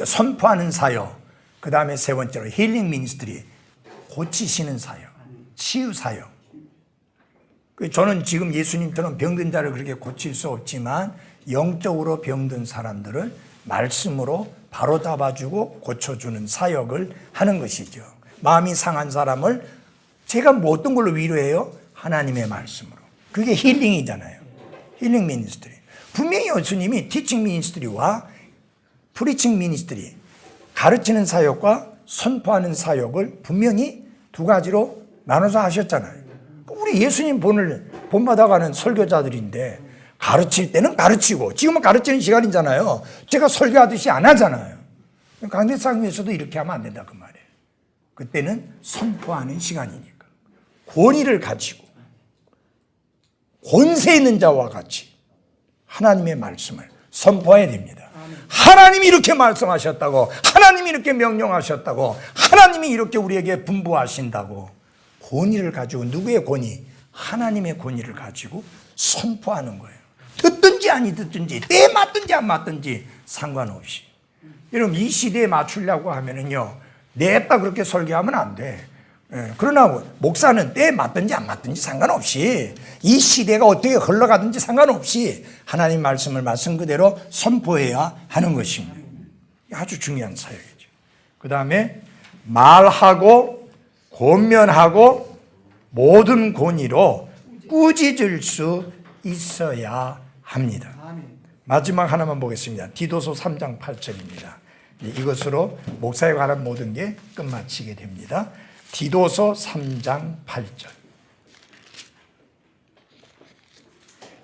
선포하는 사역, 그 다음에 세 번째로 healing ministry, 고치시는 사역, 치유 사역. 저는 지금 예수님처럼 병든 자를 그렇게 고칠 수 없지만 영적으로 병든 사람들을 말씀으로 바로 잡아주고 고쳐주는 사역을 하는 것이죠. 마음이 상한 사람을 제가 뭐 어떤 걸로 위로해요? 하나님의 말씀으로. 그게 힐링이잖아요. 힐링 미니스트리. 분명히 예수님이 티칭 미니스트리와 프리칭 미니스트리, 가르치는 사역과 선포하는 사역을 분명히 두 가지로 나눠서 하셨잖아요. 우리 예수님 본받아가는 설교자들인데 가르칠 때는 가르치고, 지금은 가르치는 시간이잖아요. 제가 설교하듯이 안 하잖아요. 강대상에서도 이렇게 하면 안 된다 그 말이에요. 그때는 선포하는 시간이니까. 권위를 가지고 권세 있는 자와 같이 하나님의 말씀을 선포해야 됩니다. 하나님이 이렇게 말씀하셨다고, 하나님이 이렇게 명령하셨다고, 하나님이 이렇게 우리에게 분부하신다고 권위를 가지고, 누구의 권위? 하나님의 권위를 가지고 선포하는 거예요. 듣든지 아니 듣든지, 때에 맞든지 안 맞든지 상관없이. 여러분, 이 시대에 맞추려고 하면은요, 냈다 그렇게 설교하면 안 돼. 그러나 목사는 때에 맞든지 안 맞든지 상관없이, 이 시대가 어떻게 흘러가든지 상관없이 하나님 말씀을 말씀 그대로 선포해야 하는 것입니다. 아주 중요한 사역이죠. 그 다음에 말하고 권면하고 모든 권위로 꾸짖을 수 있어야 합니다. 마지막 하나만 보겠습니다. 디도서 3장 8절입니다. 이것으로 목사에 관한 모든 게 끝마치게 됩니다. 디도서 3장 8절.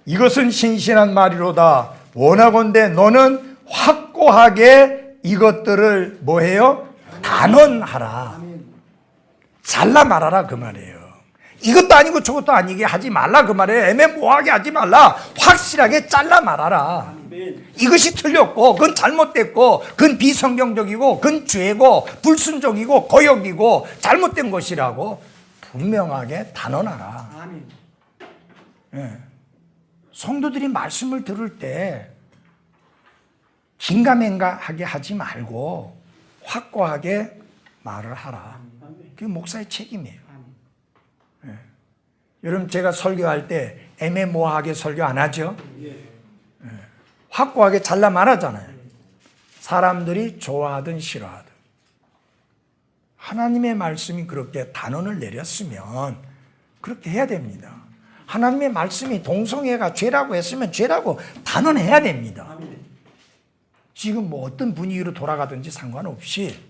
이것은 신실한 말이로다. 원하건대 너는 확고하게 이것들을 뭐해요? 단언하라. 잘라 말하라 그 말이에요. 이것도 아니고 저것도 아니게 하지 말라 그 말이에요. 애매모호하게 하지 말라. 확실하게 잘라 말하라. 이것이 틀렸고, 그건 잘못됐고, 그건 비성경적이고, 그건 죄고, 불순종이고, 거역이고, 잘못된 것이라고 분명하게 단언하라. 예. 성도들이 말씀을 들을 때 긴가맹가하게 하지 말고 확고하게 말을 하라. 그게 목사의 책임이에요. 예. 여러분, 제가 설교할 때 애매모호하게 설교 안 하죠? 확고하게 잘라 말하잖아요. 사람들이 좋아하든 싫어하든. 하나님의 말씀이 그렇게 단언을 내렸으면 그렇게 해야 됩니다. 하나님의 말씀이 동성애가 죄라고 했으면 죄라고 단언해야 됩니다. 지금 뭐 어떤 분위기로 돌아가든지 상관없이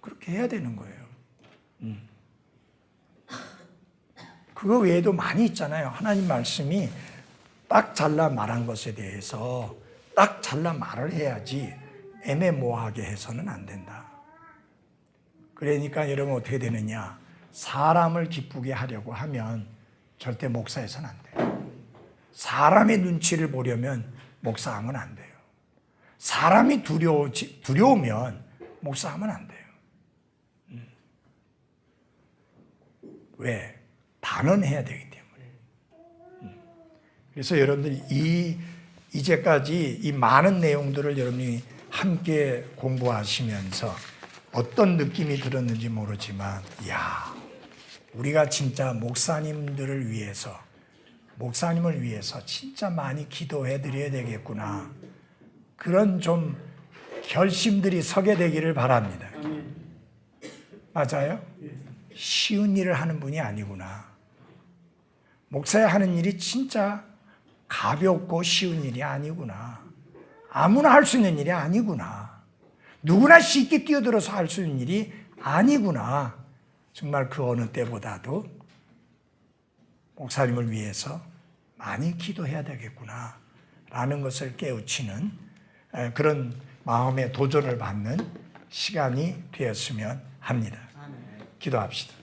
그렇게 해야 되는 거예요. 그거 외에도 많이 있잖아요. 하나님 말씀이 딱 잘라 말한 것에 대해서 딱 잘라 말을 해야지 애매모호하게 해서는 안 된다. 그러니까 여러분 어떻게 되느냐? 사람을 기쁘게 하려고 하면 절대 목사에서는 안 돼요. 사람의 눈치를 보려면 목사하면 안 돼요. 사람이 두려우면 목사하면 안 돼요. 왜? 단언해야 되기 때문에. 그래서 여러분들이 이제까지 이 많은 내용들을 여러분이 함께 공부하시면서 어떤 느낌이 들었는지 모르지만, 우리가 진짜 목사님들을 위해서, 목사님을 위해서 진짜 많이 기도해 드려야 되겠구나. 그런 좀 결심들이 서게 되기를 바랍니다. 맞아요? 쉬운 일을 하는 분이 아니구나. 목사야 하는 일이 진짜 가볍고 쉬운 일이 아니구나. 아무나 할 수 있는 일이 아니구나. 누구나 쉽게 뛰어들어서 할 수 있는 일이 아니구나. 정말 그 어느 때보다도 목사님을 위해서 많이 기도해야 되겠구나 라는 것을 깨우치는 그런 마음의 도전을 받는 시간이 되었으면 합니다. 기도합시다.